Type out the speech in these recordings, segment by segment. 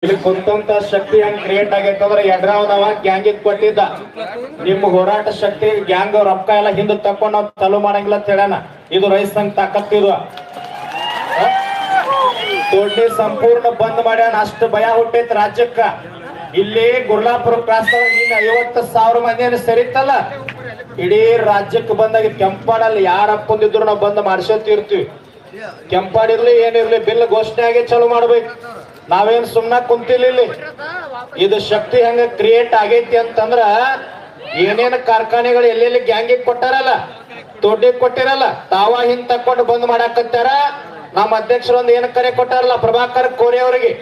ಇಲ್ಲಿ ಕುಂತಂತ ಶಕ್ತಿ ಹೆಂಗ್ ಕ್ರಿಯೇಟ್ ಆಗೈತೆ ಅಂದ್ರೆ ಎಡ್ರಾವ್ನವ ಗ್ಯಾಂಗಿಗೆ ಕೊಟ್ಟಿದ್ದ ನಿಮ್ಮ ಹೋರಾಟ ಶಕ್ತಿ ಗ್ಯಾಂಗ್ ರೊಕ್ಕ ಎಲ್ಲ ಹಿಂದೆ ತಕೊಂಡ್ ನಾವು ಚಾಲು ಮಾಡಂಗಿಲ್ಲ ಅಂತ ಹೇಳಣ. ಇದು ರೈತ ಸಂಘ ತಾಕತ್ತಿರುವ ದೊಡ್ಡ ಸಂಪೂರ್ಣ ಬಂದ್ ಮಾಡ್ಯಾನ. ಅಷ್ಟು ಭಯ ಹುಟ್ಟೈತಿ ರಾಜ್ಯಕ್ಕ. ಇಲ್ಲಿ ಗುರ್ಲಾಪುರ ಕ್ರಾಸ್ 50,000 ಮಂದಿ ಸರಿತಲ್ಲ, ಇಡೀ ರಾಜ್ಯಕ್ಕೆ ಬಂದಾಗ ಕೆಂಪಾಡಲ್ಲಿ ಯಾರ ಅಪ್ಪಂದಿದ್ರು ನಾವು ಬಂದ್ ಮಾಡ್ಸೋತಿರ್ತೀವಿ. ಕೆಂಪಾಡಿರ್ಲಿ ಏನಿರ್ಲಿ ಬಿಲ್ ಘೋಷಣೆ ಆಗಿ ಚಾಲು ಮಾಡ್ಬೇಕು. ನಾವೇನ್ ಸುಮ್ನ ಕುಂತಿಲ್ಲ. ಇಲ್ಲಿ ಇದು ಶಕ್ತಿ ಹೆಂಗ ಕ್ರಿಯೇಟ್ ಆಗೈತಿ ಅಂತಂದ್ರ ಏನೇನು ಕಾರ್ಖಾನೆಗಳು ಎಲ್ಲೆಲ್ಲಿ ಗ್ಯಾಂಗಿಗೆ ಕೊಟ್ಟಾರಲ್ಲ, ದೊಡ್ಡಿಗೆ ಕೊಟ್ಟಿರಲ್ಲ, ತಾವ ಹಿಂದ್ ತಕೊಂಡು ಬಂದ್ ಮಾಡಾಕತ್ತಾರ. ನಮ್ಮ ಅಧ್ಯಕ್ಷರೊಂದು ಏನ್ ಕರೆ ಕೊಟ್ಟಾರಲ್ಲ ಪ್ರಭಾಕರ್ ಕೋರೆ ಅವರಿಗೆ,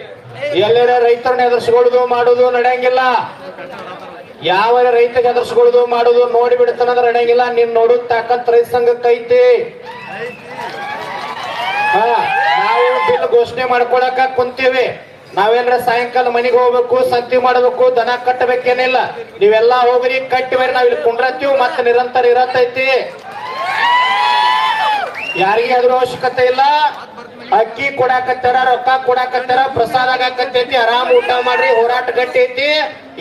ಎಲ್ಲರ ರೈತರನ್ನ ಎದುರಿಸ್ಕೊಳ್ಳೋದು ಮಾಡುದು ನಡೆಯಂಗಿಲ್ಲ. ಯಾವ ರೈತಗೆ ಎದುರಿಸ್ಕೊಳ್ಳೋದು ಮಾಡುದು ನೋಡಿ ಬಿಡ್ತಾನಂದ್ರ ನಡೆಯಂಗಿಲ್ಲ. ನೀನ್ ನೋಡುದ್ ತಾಕತ್ ರೈತ ಸಂಘಕ್ಕೆ ಐತಿ. ನಾವು ಬಿಲ್ ಘೋಷಣೆ ಮಾಡ್ಕೊಳಕ ಕುಂತೀವಿ. ನಾವೆಲ್ಲರ ಸಾಯಂಕಾಲ ಮನೆಗೆ ಹೋಗ್ಬೇಕು, ಸಂತಿ ಮಾಡ್ಬೇಕು, ದನ ಕಟ್ಟಬೇಕೇನಿಲ್ಲ. ನೀವೆಲ್ಲಾ ಹೋಗ್ರಿ ಕಟ್ಟಿ ಬೇರೆ ನಾವ್ ಇಲ್ಲಿ ಕುಂಡ್ರತ್ತೀವಿ. ಮತ್ತೆ ನಿರಂತರ ಇರತೈತಿ. ಯಾರಿಗೆ ಅದ್ರ ಅವಶ್ಯಕತೆ ಇಲ್ಲ. ಅಕ್ಕಿ ಕೊಡಾಕತ್ತಾರ, ರೊಕ್ಕ ಕೊಡಾಕತ್ತಾರ, ಪ್ರಸಾದ ಆಗಾಕತ್ತೈತಿ. ಆರಾಮ್ ಊಟ ಮಾಡ್ರಿ, ಹೋರಾಟ ಗಟ್ಟಿ ಐತಿ.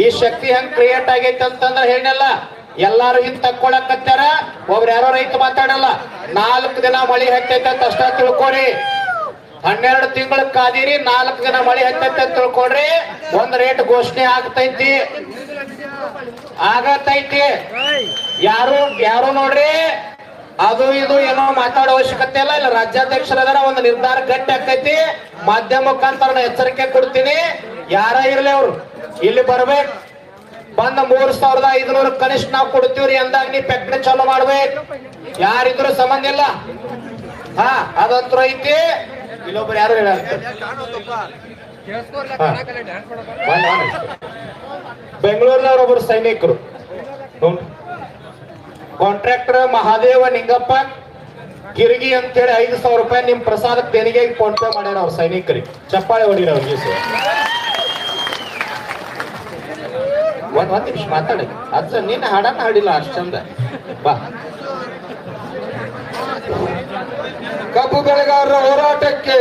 ಈ ಶಕ್ತಿ ಹೆಂಗ್ ಕ್ರಿಯೇಟ್ ಆಗೈತಿ ಅಂತಂದ್ರ ಹೇಳಲ್ಲ. ಎಲ್ಲಾರು ಹಿಂದ್ ತಕ್ಕೊಳಕತ್ತಾರ. ಒಬ್ರು ಯಾರೋ ರೈತ ಮಾತಾಡಲ್ಲ. 4 ದಿನ ಮಳಿ ಹತ್ತೈತೆ ಅಂತ ಅಷ್ಟ ತಿಳ್ಕೊರಿ. 12 ತಿಂಗಳ ಕಾದಿರಿ, 4 ದಿನ ಮಳಿ ಹತ್ತೈತೆ ಅಂತ ತಿಳ್ಕೊಡ್ರಿ. ಒಂದ್ ರೇಟ್ ಘೋಷಣೆ ಆಗತೈತಿ. ಯಾರು ನೋಡ್ರಿ ಅದು ಇದು ಏನೋ ಮಾತಾಡೋ ಅವಶ್ಯಕತೆ ಇಲ್ಲ. ಇಲ್ಲ ರಾಜ್ಯಾಧ್ಯಕ್ಷರದಾರ, ಒಂದು ನಿರ್ಧಾರ ಗಟ್ಟಿ ಆಕೈತಿ. ಮಾಧ್ಯಮ ಮುಖಾಂತರ ಎಚ್ಚರಿಕೆ ಕೊಡ್ತೀನಿ. ಯಾರ ಇರ್ಲಿ ಅವ್ರು ಇಲ್ಲಿ ಬರ್ಬೇಕು. ಬಂದ 3,500 ಕನಿಷ್ಠ ನಾವು ಕೊಡ್ತೀವ್ರಿ ಅಂದಾಗ ನೀ ಫ್ಯಾಕ್ಟ್ರಿ ಚಾಲು ಮಾಡ್ಬೇಕು. ಯಾರಿದ್ರು ಸಂಬಂಧ ಇಲ್ಲ. ಅದಂತೂ ಐತಿ. ಇಲ್ಲೊಬ್ರು ಯಾರು ಹೇಳ ಬೆಂಗಳೂರಿನವರೊಬ್ಬರು ಸೈನಿಕರು ಕಾಂಟ್ರಾಕ್ಟರ್ ಮಹಾದೇವ ನಿಂಗಪ್ಪ ಗಿರ್ಗಿ ಅಂತೇಳಿ 5,000 ರೂಪಾಯಿ ನಿಮ್ ಪ್ರಸಾದಕ್ಕೆ ದೇಣಿಗೆ ಫೋನ್ ಪೇ ಮಾಡ್ಯಾರ. ಅವ್ರ ಸೈನಿಕರಿಗೆ ಚಪ್ಪಾಳೆ ಹೊಡಿರ. ಅವ್ರಿಗೆ ಒಂದ್ ನಿಮಿಷ ಮಾತಾಡಿ. ಅದ ನಿನ್ನ ಹಾಡನ್ನ ಹಾಡಿಲ್ಲ ಅಷ್ಟ ಚಂದ. ಬಾ. ಕಬ್ಬು ಬೆಳೆಗಾರರ ಹೋರಾಟಕ್ಕೆ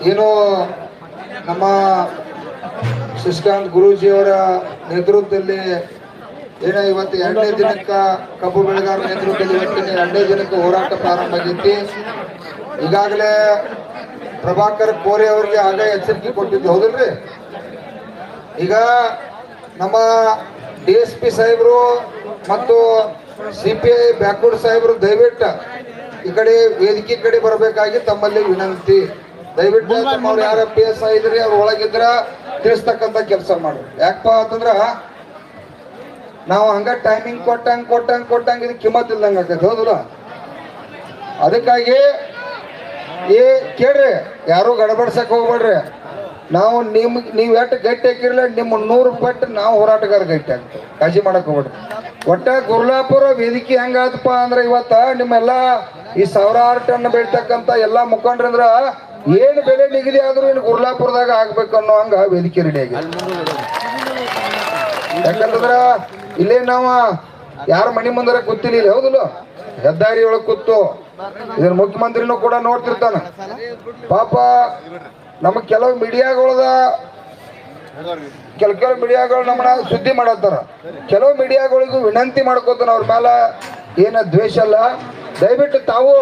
ಏನು ನಮ್ಮ ಶಶಿಕಾಂತ್ ಗುರೂಜಿಯವರ ನೇತೃತ್ವದಲ್ಲಿ ಏನೋ ಇವತ್ತು 2ನೇ ದಿನಕ್ಕ ಕಬ್ಬು ಬೆಳೆಗಾರರ ನೇತೃತ್ವದಲ್ಲಿ ಇವತ್ತಿನ 2ನೇ ದಿನಕ್ಕೆ ಹೋರಾಟ ಪ್ರಾರಂಭ ಆಗೈತಿ. ಈಗಾಗಲೇ ಪ್ರಭಾಕರ್ ಕೋರೆ ಅವರಿಗೆ ಆಗ ಎಚ್ಚರಿಕೆ ಕೊಟ್ಟಿದ್ದು ಹೌದಲ್ರಿ. ಈಗ ನಮ್ಮ DSP ಸಾಹೇಬರು ಮತ್ತು CPI ಬ್ಯಾಕ್ವರ್ಡ್ ಸಾಹೇಬರು ದಯವಿಟ್ಟು ಈ ಕಡೆ ವೇದಿಕೆ ಕಡೆ ಬರಬೇಕಾಗಿ ತಮ್ಮಲ್ಲಿ ವಿನಂತಿ. ದಯವಿಟ್ಟು ತಮ್ಮವ್ರು ಯಾರ PS ಇದ್ರಿ ಅವ್ರ ಒಳಗಿದ್ರ ತಿಳಿಸ್ತಕ್ಕಂಥ ಕೆಲಸ ಮಾಡ್ರಿ. ಯಾಕಪ್ಪ ಅಂತಂದ್ರ ನಾವು ಹಂಗ ಟೈಮಿಂಗ್ ಕೊಟ್ಟಂಗ ಇದು ಕಿಮ್ಮತ್ ಇಲ್ದಂಗ ಆಕೈತಿ ಹೌದಲ್ಲ. ಅದಕ್ಕಾಗಿ ಕೇಳ್ರಿ, ಯಾರು ಗಡಬಡ್ಸಕ್ ಹೋಗ್ಬೇಡ್ರಿ. ನಾವು ನೀವ್ ಎಷ್ಟು ಗಟ್ಟಿ ಹಾಕಿರ್ಲ ನಿಮ್ಮ 100 ಪಟ್ಟು ನಾವು ಹೋರಾಟಗಾರ ಗಟ್ಟಿ ಆಗ್ತೇವೆ. ಕಾಳಜಿ ಮಾಡಕ್ ಹೋಗ್ಬೇಡ್ರಿ. ಒಟ್ಟ ಗುರ್ಲಾಪುರ ವೇದಿಕೆ ಹೆಂಗಾದಪ್ಪ ಅಂದ್ರೆ ಇವತ್ತ ನಿಮ್ಮೆಲ್ಲಾ ಈ 1000 ಟನ್ ಬೆಳಿತಕ್ಕಂತ ಎಲ್ಲಾ ಮುಖಂಡ್ರಂದ್ರ ಏನ್ ಬೆಲೆ ನಿಗದಿ ಆದ್ರೂ ಇನ್ನು ಗುರ್ಲಾಪುರದಾಗ ಆಗ್ಬೇಕು ಅನ್ನೋ ಹಂಗ ವೇದಿಕೆ ರೆಡಿ ಆಗಿದೆ. ಯಾಕಂತಂದ್ರ ಇಲ್ಲೇ ನಾವ ಯಾರ ಮನಿ ಮುಂದರ ಕೂತಿಲ್ಲ ಹೌದಲ್ಲ, ಹೆದ್ದಾರಿ ಒಳಗ್ ಕೂತು ಇದನ್ನ ಮುಖ್ಯಮಂತ್ರಿನೂ ಕೂಡ ನೋಡ್ತಿರ್ತಾನ. ಪಾಪ ನಮಗ್ ಕೆಲವು ಮೀಡಿಯಾಗಳದ ಕೆಲವು ಮೀಡಿಯಾಗಳು ನಮ್ಮನ್ನ ಸುದ್ದಿ ಮಾಡತ್ತಾರ. ಕೆಲವು ಮೀಡಿಯಾಗಳಿಗೂ ವಿನಂತಿ ಮಾಡ್ಕೋತಾನ ಅವ್ರ ಮೇಲ ಏನ ದ್ವೇಷ ಅಲ್ಲ. ದಯವಿಟ್ಟು ತಾವು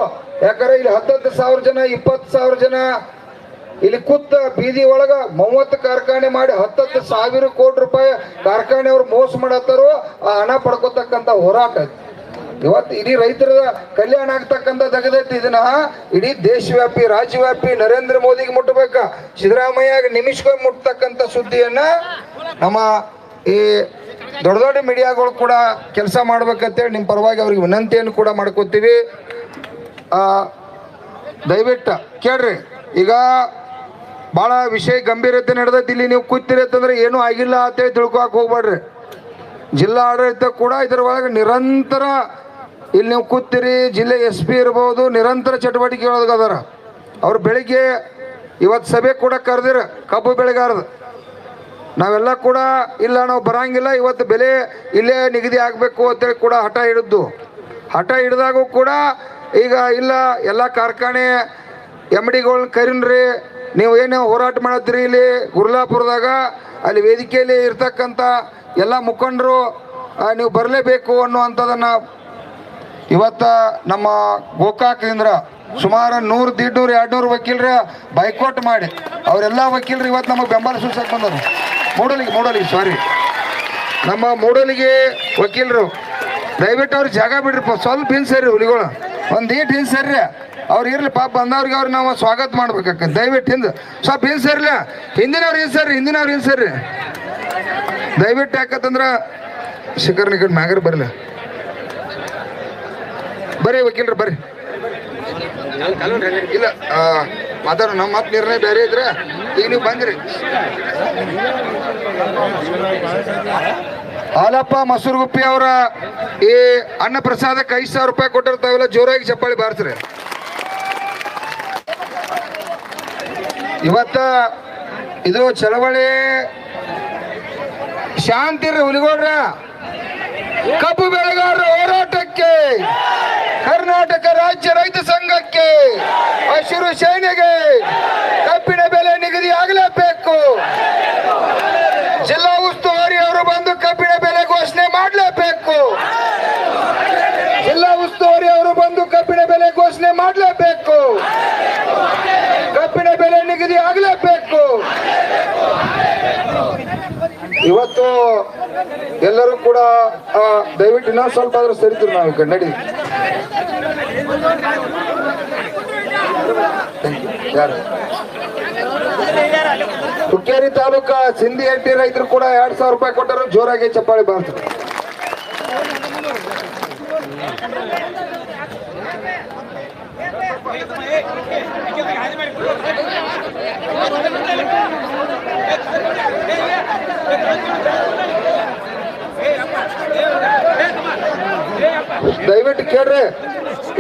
ಯಾಕಂದ್ರೆ ಇಲ್ಲಿ 10,000 ಜನ 20,000 ಜನ ಇಲ್ಲಿ ಕೂತ ಬೀದಿ ಒಳಗ 30 ಕಾರ್ಖಾನೆ ಮಾಡಿ 10,000 ಕೋಟಿ ರೂಪಾಯಿ ಕಾರ್ಖಾನೆ ಅವ್ರು ಮೋಸ ಮಾಡತ್ತಾರೋ ಆ ಹಣ ಪಡ್ಕೋತಕ್ಕಂತ ಹೋರಾಟ ಇವತ್ತು ಇಡೀ ರೈತರ ಕಲ್ಯಾಣ ಆಗ್ತಕ್ಕಂಥ ತೆಗೆದೈತಿ. ಇದನ್ನ ಇಡೀ ದೇಶವ್ಯಾಪಿ ರಾಜ್ಯವ್ಯಾಪಿ ನರೇಂದ್ರ ಮೋದಿಗೆ ಮುಟ್ಟಬೇಕ, ಸಿದ್ದರಾಮಯ್ಯ ನಿಮಿಷಕ್ಕೆ ಮುಟ್ಟತಕ್ಕಂಥ ಸುದ್ದಿಯನ್ನ ನಮ್ಮ ಈ ದೊಡ್ಡ ದೊಡ್ಡ ಮೀಡಿಯಾಗಳು ಕೂಡ ಕೆಲಸ ಮಾಡ್ಬೇಕಂತೇಳಿ ನಿಮ್ಮ ಪರವಾಗಿ ಅವ್ರಿಗೆ ವಿನಂತಿಯನ್ನು ಕೂಡ ಮಾಡ್ಕೋತೀವಿ. ದಯವಿಟ್ಟು ಕೇಳ್ರಿ. ಈಗ ಭಾಳ ವಿಷಯ ಗಂಭೀರತೆ ನಡೆದೈತಿ. ಇಲ್ಲಿ ನೀವು ಕೂತಿರಿ ಅಂತಂದ್ರೆ ಏನೂ ಆಗಿಲ್ಲ ಅಂತೇಳಿ ತಿಳ್ಕೊಳಕ್ ಹೋಗ್ಬೇಡ್ರಿ. ಜಿಲ್ಲಾ ಆಡಳಿತ ಕೂಡ ಇದರ ಒಳಗೆ ನಿರಂತರ ಇಲ್ಲಿ ನೀವು ಕೂತಿರಿ. ಜಿಲ್ಲೆ SP ಇರ್ಬೋದು, ನಿರಂತರ ಚಟುವಟಿಕೆ ಒಳಗದಾರ. ಅವ್ರು ಬೆಳಿಗ್ಗೆ ಇವತ್ತು ಸಭೆ ಕೂಡ ಕರೆದಿರ ಕಬ್ಬು ಬೆಳೆಗಾರದು. ನಾವೆಲ್ಲ ಕೂಡ ಇಲ್ಲ ನಾವು ಬರಂಗಿಲ್ಲ, ಇವತ್ತು ಬೆಲೆ ಇಲ್ಲೇ ನಿಗದಿ ಆಗಬೇಕು ಅಂತೇಳಿ ಕೂಡ ಹಠ ಹಿಡಿದಾಗೂ ಕೂಡ ಈಗ ಇಲ್ಲ ಎಲ್ಲ ಕಾರ್ಖಾನೆ MDಗಳನ್ನ ಕರೀನ್ರಿ, ನೀವು ಏನು ಹೋರಾಟ ಮಾಡತ್ತೀರಿ ಇಲ್ಲಿ ಗುರ್ಲಾಪುರದಾಗ, ಅಲ್ಲಿ ವೇದಿಕೆಯಲ್ಲಿ ಇರ್ತಕ್ಕಂಥ ಎಲ್ಲ ಮುಖಂಡರು ನೀವು ಬರಲೇಬೇಕು ಅನ್ನುವಂಥದ್ದನ್ನು ಇವತ್ತ ನಮ್ಮ ಗೋಕಾಕದಿಂದ ಸುಮಾರು 100, 150, 200 ವಕೀಲರ ಬೈಕಾಟ್ ಮಾಡಿ ಅವರೆಲ್ಲ ವಕೀಲರು ಇವತ್ತು ನಮಗೆ ಬೆಂಬಲ ಸೂಚಕ್ಕೆ ಬಂದರು. ಮೂಡಲಿಗೆ ಸಾರಿ, ನಮ್ಮ ಮೂಡಲಿಗೆ ವಕೀಲರು ದಯವಿಟ್ಟು ಅವ್ರಿಗೆ ಜಾಗ ಬಿಡ್ರಿಪ್ಪ, ಸ್ವಲ್ಪ ಹಿಂಸರ್ರಿ ಹುಲಿಗಳು, ಒಂದು ಈಟ್ ಹಿಂಸರ್ರಿ, ಅವ್ರು ಇರ್ಲಿ ಪಾಪ ಬಂದವ್ರಿಗೆ ಅವ್ರು ನಾವು ಸ್ವಾಗತ ಮಾಡ್ಬೇಕಾಕ. ದಯವಿಟ್ಟು ಸ್ವಲ್ಪ ಹಿಂಸರ್ಲ, ಹಿಂದಿನವ್ರು ಹಿಂಸರ್ರಿ ದಯವಿಟ್ಟು. ಯಾಕಂತಂದ್ರೆ ಶಿಖರ್ನ ಕಡೆ ಮ್ಯಾಗರ್ ಬರಲಿ, ಬರ್ರಿ ವಕೀಲರು ಬರ್ರಿ. ಇಲ್ಲ ಮಾತಾಡೋಣ, ನಮ್ಮ ಮತ್ತೆ ನಿರ್ಣಯ ಬೇರೆ ಇದ್ರೆ ಈಗ ನೀವು ಬಂದಿರಿ. ಹಾಲಪ್ಪ ಮಸೂರುಗುಪ್ಪಿ ಅವರ ಈ ಅನ್ನ ಪ್ರಸಾದಕ್ಕೆ 5,000 ರೂಪಾಯಿ ಕೊಟ್ಟಿರ್ತಾವೆಲ್ಲ, ಜೋರಾಗಿ ಚಪ್ಪಾಳಿ ಬಾರಿಸ್ರಿ. ಇವತ್ತ ಇದು ಚಳವಳಿ ಶಾಂತಿರ್ರಿ ಹುಲಿಗೋಡ್ರ. ಕಬ್ಬು ಬೆಳೆಗಾರರ ಹೋರಾಟಕ್ಕೆ, ಕರ್ನಾಟಕ ರಾಜ್ಯ ರೈತ ಸಂಘಕ್ಕೆ, ಹಸಿರು ಸೇನೆಗೆ ಕಬ್ಬಿನ ಬೆಲೆ ನಿಗದಿ ಆಗಲೇಬೇಕು. ಜಿಲ್ಲಾ ಉಸ್ತುವಾರಿ ಅವರು ಬಂದು ಕಬ್ಬಿನ ಬೆಲೆ ಘೋಷಣೆ ಮಾಡಲೇಬೇಕು. ಜಿಲ್ಲಾ ಉಸ್ತುವಾರಿ ಅವರು ಬಂದು ಕಬ್ಬಿನ ಬೆಲೆ ಘೋಷಣೆ ಮಾಡಲೇಬೇಕು. ಕಬ್ಬಿನ ಬೆಲೆ ನಿಗದಿ ಆಗಲೇಬೇಕು. ಇವತ್ತು ಎಲ್ಲರೂ ಕೂಡ ದಯವಿಟ್ಟು ಇನ್ನೊಂದು ಸ್ವಲ್ಪ ಆದ್ರೂ ಸರಿತೀವಿ ನಾವು ಈಗ ನಡಿ. ಯಾರು ಹುಕ್ಕೇರಿ ತಾಲೂಕಾ ಸಿಂಧಿ ಹೆಂಡತಿ ರೈತರು ಕೂಡ 2,000 ರೂಪಾಯಿ ಕೊಟ್ಟರು, ಜೋರಾಗಿ ಚಪ್ಪಾಳಿ ಬಾರಿಸ್ತಾರೆ. ದಯವಿಟ್ಟು ಕೇಳ್ರಿ.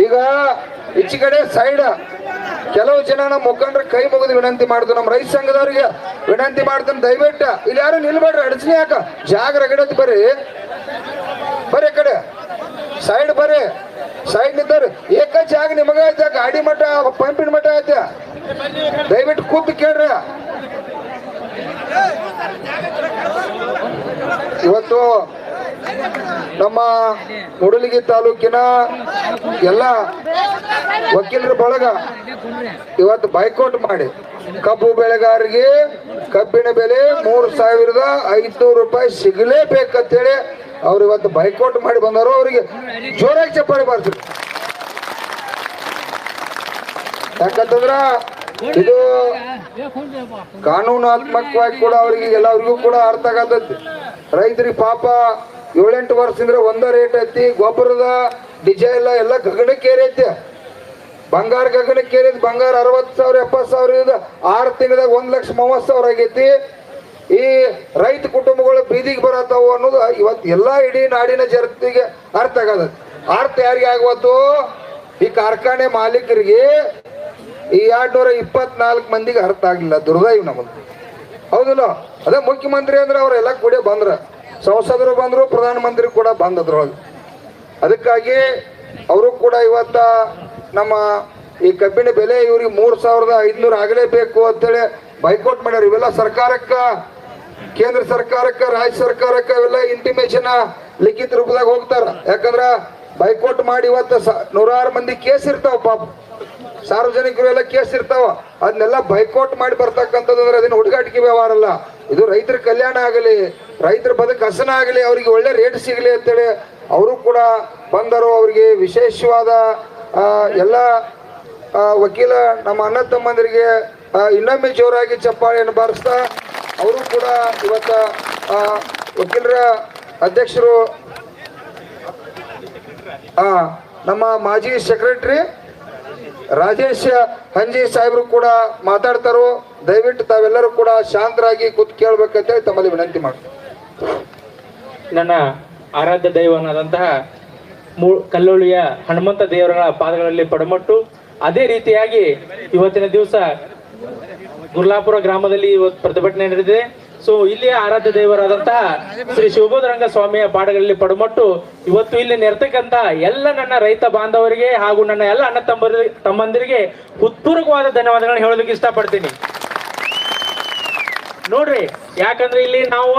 ಈಗ ಈಚೆ ಕಡೆ ಸೈಡ್ ಕೆಲವು ಜನ ನಮ್ಮ ಮುಖಂಡರು ಕೈ ಮುಗಿದು ವಿನಂತಿ ಮಾಡ್ದು, ನಮ್ಮ ರೈತ ಸಂಘದವ್ರಿಗೆ ವಿನಂತಿ ಮಾಡ್ತಾನೆ, ದಯವಿಟ್ಟು ಇಲ್ಲಿ ಯಾರು ನಿಲ್ಬೇಡ್ರಿ, ಅಡಚಣೆ ಯಾಕ, ಜಾಗ ರಗಡತ್ ಬರ್ರಿ ಕಡೆ ಸೈಡ್ ಬರ್ರಿ. ಸೈಡ್ ನಿಂತವ್ರಿ ಏಕ ಜಾಗ ನಿಮಗ ಐತೆ, ಗಾಡಿ ಮಠ ಪಂಪಿನ ಮಠ ಐತೆ, ದಯವಿಟ್ಟು ಕೂತು ಕೇಳ್ರಿ. ಇವತ್ತು ನಮ್ಮ ಮೂಡಲಗಿ ತಾಲೂಕಿನ ಎಲ್ಲ ವಕೀಲರ ಬಳಗ ಇವತ್ತು ಬೈಕಾಟ್ ಮಾಡಿ ಕಬ್ಬು ಬೆಳೆಗಾರರಿಗೆ ಕಬ್ಬಿನ ಬೆಲೆ 3,500 ರೂಪಾಯಿ ಸಿಗಲೇಬೇಕಂತೇಳಿ ಅವ್ರು ಇವತ್ತು ಬೈಕಾಟ್ ಮಾಡಿ ಬಂದರು. ಅವರಿಗೆ ಜೋರಾಗಿ ಚಪ್ಪಾಳಿ ಬಾರಿಸ್ರಿ. ಯಾಕಂತಂದ್ರ ಇದು ಕಾನೂನಾತ್ಮಕವಾಗಿ ಕೂಡ ಅವರಿಗೆ ಎಲ್ಲರಿಗೂ ಕೂಡ ಅರ್ಥ ಆಗತೈತಿ. ರೈತರಿಗೆ ಪಾಪ 7-8 ವರ್ಷದಿಂದ ಒಂದ ರೇಟ್ ಐತಿ, ಗೊಬ್ಬರದ ಡಿಜೈಲ್ ಎಲ್ಲ ಗಗನಕ್ಕೇರಿ ಐತಿ, ಬಂಗಾರ ಗಗನಕ್ಕೇರಿ. ಬಂಗಾರ 60,000 70,000 6 ತಿಂಗಳದಾಗ 1,30,000 ಆಗೈತಿ. ಈ ರೈತ ಕುಟುಂಬಗಳು ಬೀದಿಗೆ ಬರತ್ತಾವು ಅನ್ನೋದು ಇವತ್ತು ಎಲ್ಲಾ ಇಡೀ ನಾಡಿನ ಜನತೆಗೆ ಅರ್ಥ ಆಗದ. ಅರ್ಥ ಯಾರಿಗೆ ಆಗವತ್ತು? ಈ ಕಾರ್ಖಾನೆ ಮಾಲೀಕರಿಗೆ ಈ 224 ಮಂದಿಗೆ ಅರ್ಥ ಆಗ್ಲಿಲ್ಲ. ದುರ್ದೈವ ನಮ್ಮದು, ಹೌದಿಲ್ಲ? ಅದೇ ಮುಖ್ಯಮಂತ್ರಿ ಅಂದ್ರೆ ಅವರೆಲ್ಲ ಕೂಡ ಬಂದ್ರ, ಸಂಸದರು ಬಂದ್ರು, ಪ್ರಧಾನಮಂತ್ರಿ ಕೂಡ ಬಂದದ್ರೊಳಗೆ. ಅದಕ್ಕಾಗಿ ಅವರು ಕೂಡ ಇವತ್ತ ನಮ್ಮ ಈ ಕಬ್ಬಿನ ಬೆಲೆ ಇವ್ರಿಗೆ 3,500 ಆಗಲೇಬೇಕು ಅಂತೇಳಿ ಬೈಕಾಟ್ ಮಾಡ್ಯಾರ. ಇವೆಲ್ಲ ಸರ್ಕಾರಕ್ಕ, ಕೇಂದ್ರ ಸರ್ಕಾರಕ್ಕ, ರಾಜ್ಯ ಸರ್ಕಾರಕ್ಕ ಇವೆಲ್ಲ ಇಂಟಿಮೇಷನ್ ಲಿಖಿತ ರೂಪದಾಗ ಹೋಗ್ತಾರ. ಯಾಕಂದ್ರ ಬೈಕಾಟ್ ಮಾಡಿ ಇವತ್ತು 100 ಮಂದಿ ಕೇಸ್ ಇರ್ತಾವ, ಪಾಪ ಸಾರ್ವಜನಿಕರು ಎಲ್ಲ ಕೇಸ್ ಇರ್ತಾವ. ಅದನ್ನೆಲ್ಲ ಬೈಕಾಟ್ ಮಾಡಿ ಬರ್ತಕ್ಕಂಥದ್ದು ಅದೇನು ಹುಡುಗಾಟಿಕೆ ವ್ಯವಹಾರ ಅಲ್ಲ. ಇದು ರೈತರ ಕಲ್ಯಾಣ ಆಗಲಿ, ರೈತರ ಬದುಕು ಹಸನ ಆಗಲಿ, ಅವರಿಗೆ ಒಳ್ಳೆ ರೇಟ್ ಸಿಗಲಿ ಅಂತೇಳಿ ಅವರು ಕೂಡ ಬಂದರು. ಅವರಿಗೆ ವಿಶೇಷವಾದ ಎಲ್ಲ ವಕೀಲ ನಮ್ಮ ಅಣ್ಣ ತಮ್ಮಂದರಿಗೆ ಇನ್ನೊಮ್ಮೆ ಜೋರಾಗಿ ಚಪ್ಪಾಳೆಯನ್ನು ಬಾರಿಸ್ತಾ ಅವರು ಕೂಡ ಇವತ್ತ ವಕೀಲರ ಅಧ್ಯಕ್ಷರು ನಮ್ಮ ಮಾಜಿ ಸೆಕ್ರೆಟರಿ ರಾಜೇಶ್ ಹಂಜಿ ಸಾಹೇಬರು ಕೂಡ ಮಾತಾಡ್ತಾರೋ. ದಯವಿಟ್ಟು ತಾವೆಲ್ಲರೂ ಕೂಡ ಶಾಂತರಾಗಿ ಕೂತ್ ಕೇಳ್ಬೇಕಂತೇಳಿ ತಮ್ಮಲ್ಲಿ ವಿನಂತಿ ಮಾಡ್ತೀನಿ. ನನ್ನ ಆರಾಧ್ಯ ದೈವನಾದಂತಹ ಕಲ್ಲೋಳಿಯ ಹನುಮಂತ ದೇವರ ಪಾದಗಳಲ್ಲಿ ಪಡಮಟ್ಟು, ಅದೇ ರೀತಿಯಾಗಿ ಇವತ್ತಿನ ದಿವಸ ಗುರ್ಲಾಪುರ ಗ್ರಾಮದಲ್ಲಿ ಇವತ್ತು ಪ್ರತಿಭಟನೆ ನಡೆದಿದೆ. ಸೊ ಇಲ್ಲಿಯ ಆರಾಧ್ಯ ದೇವರಾದಂತಹ ಶ್ರೀ ಶಿವಬೋಧರಂಗ ಸ್ವಾಮಿಯ ಪಾದಗಳಲ್ಲಿ ಪಡಮಟ್ಟು ಇವತ್ತು ಇಲ್ಲಿ ನೆರೆತಕ್ಕಂತ ಎಲ್ಲ ನನ್ನ ರೈತ ಬಾಂಧವರಿಗೆ ಹಾಗೂ ನನ್ನ ಎಲ್ಲ ಅಣ್ಣ ತಮ್ಮಂದಿರಿಗೆ ಹೃತ್ಪೂರ್ವಕವಾದ ಧನ್ಯವಾದಗಳನ್ನು ಹೇಳೋದಕ್ಕೆ ಇಷ್ಟಪಡ್ತೀನಿ. ನೋಡ್ರಿ, ಯಾಕಂದ್ರೆ ಇಲ್ಲಿ ನಾವು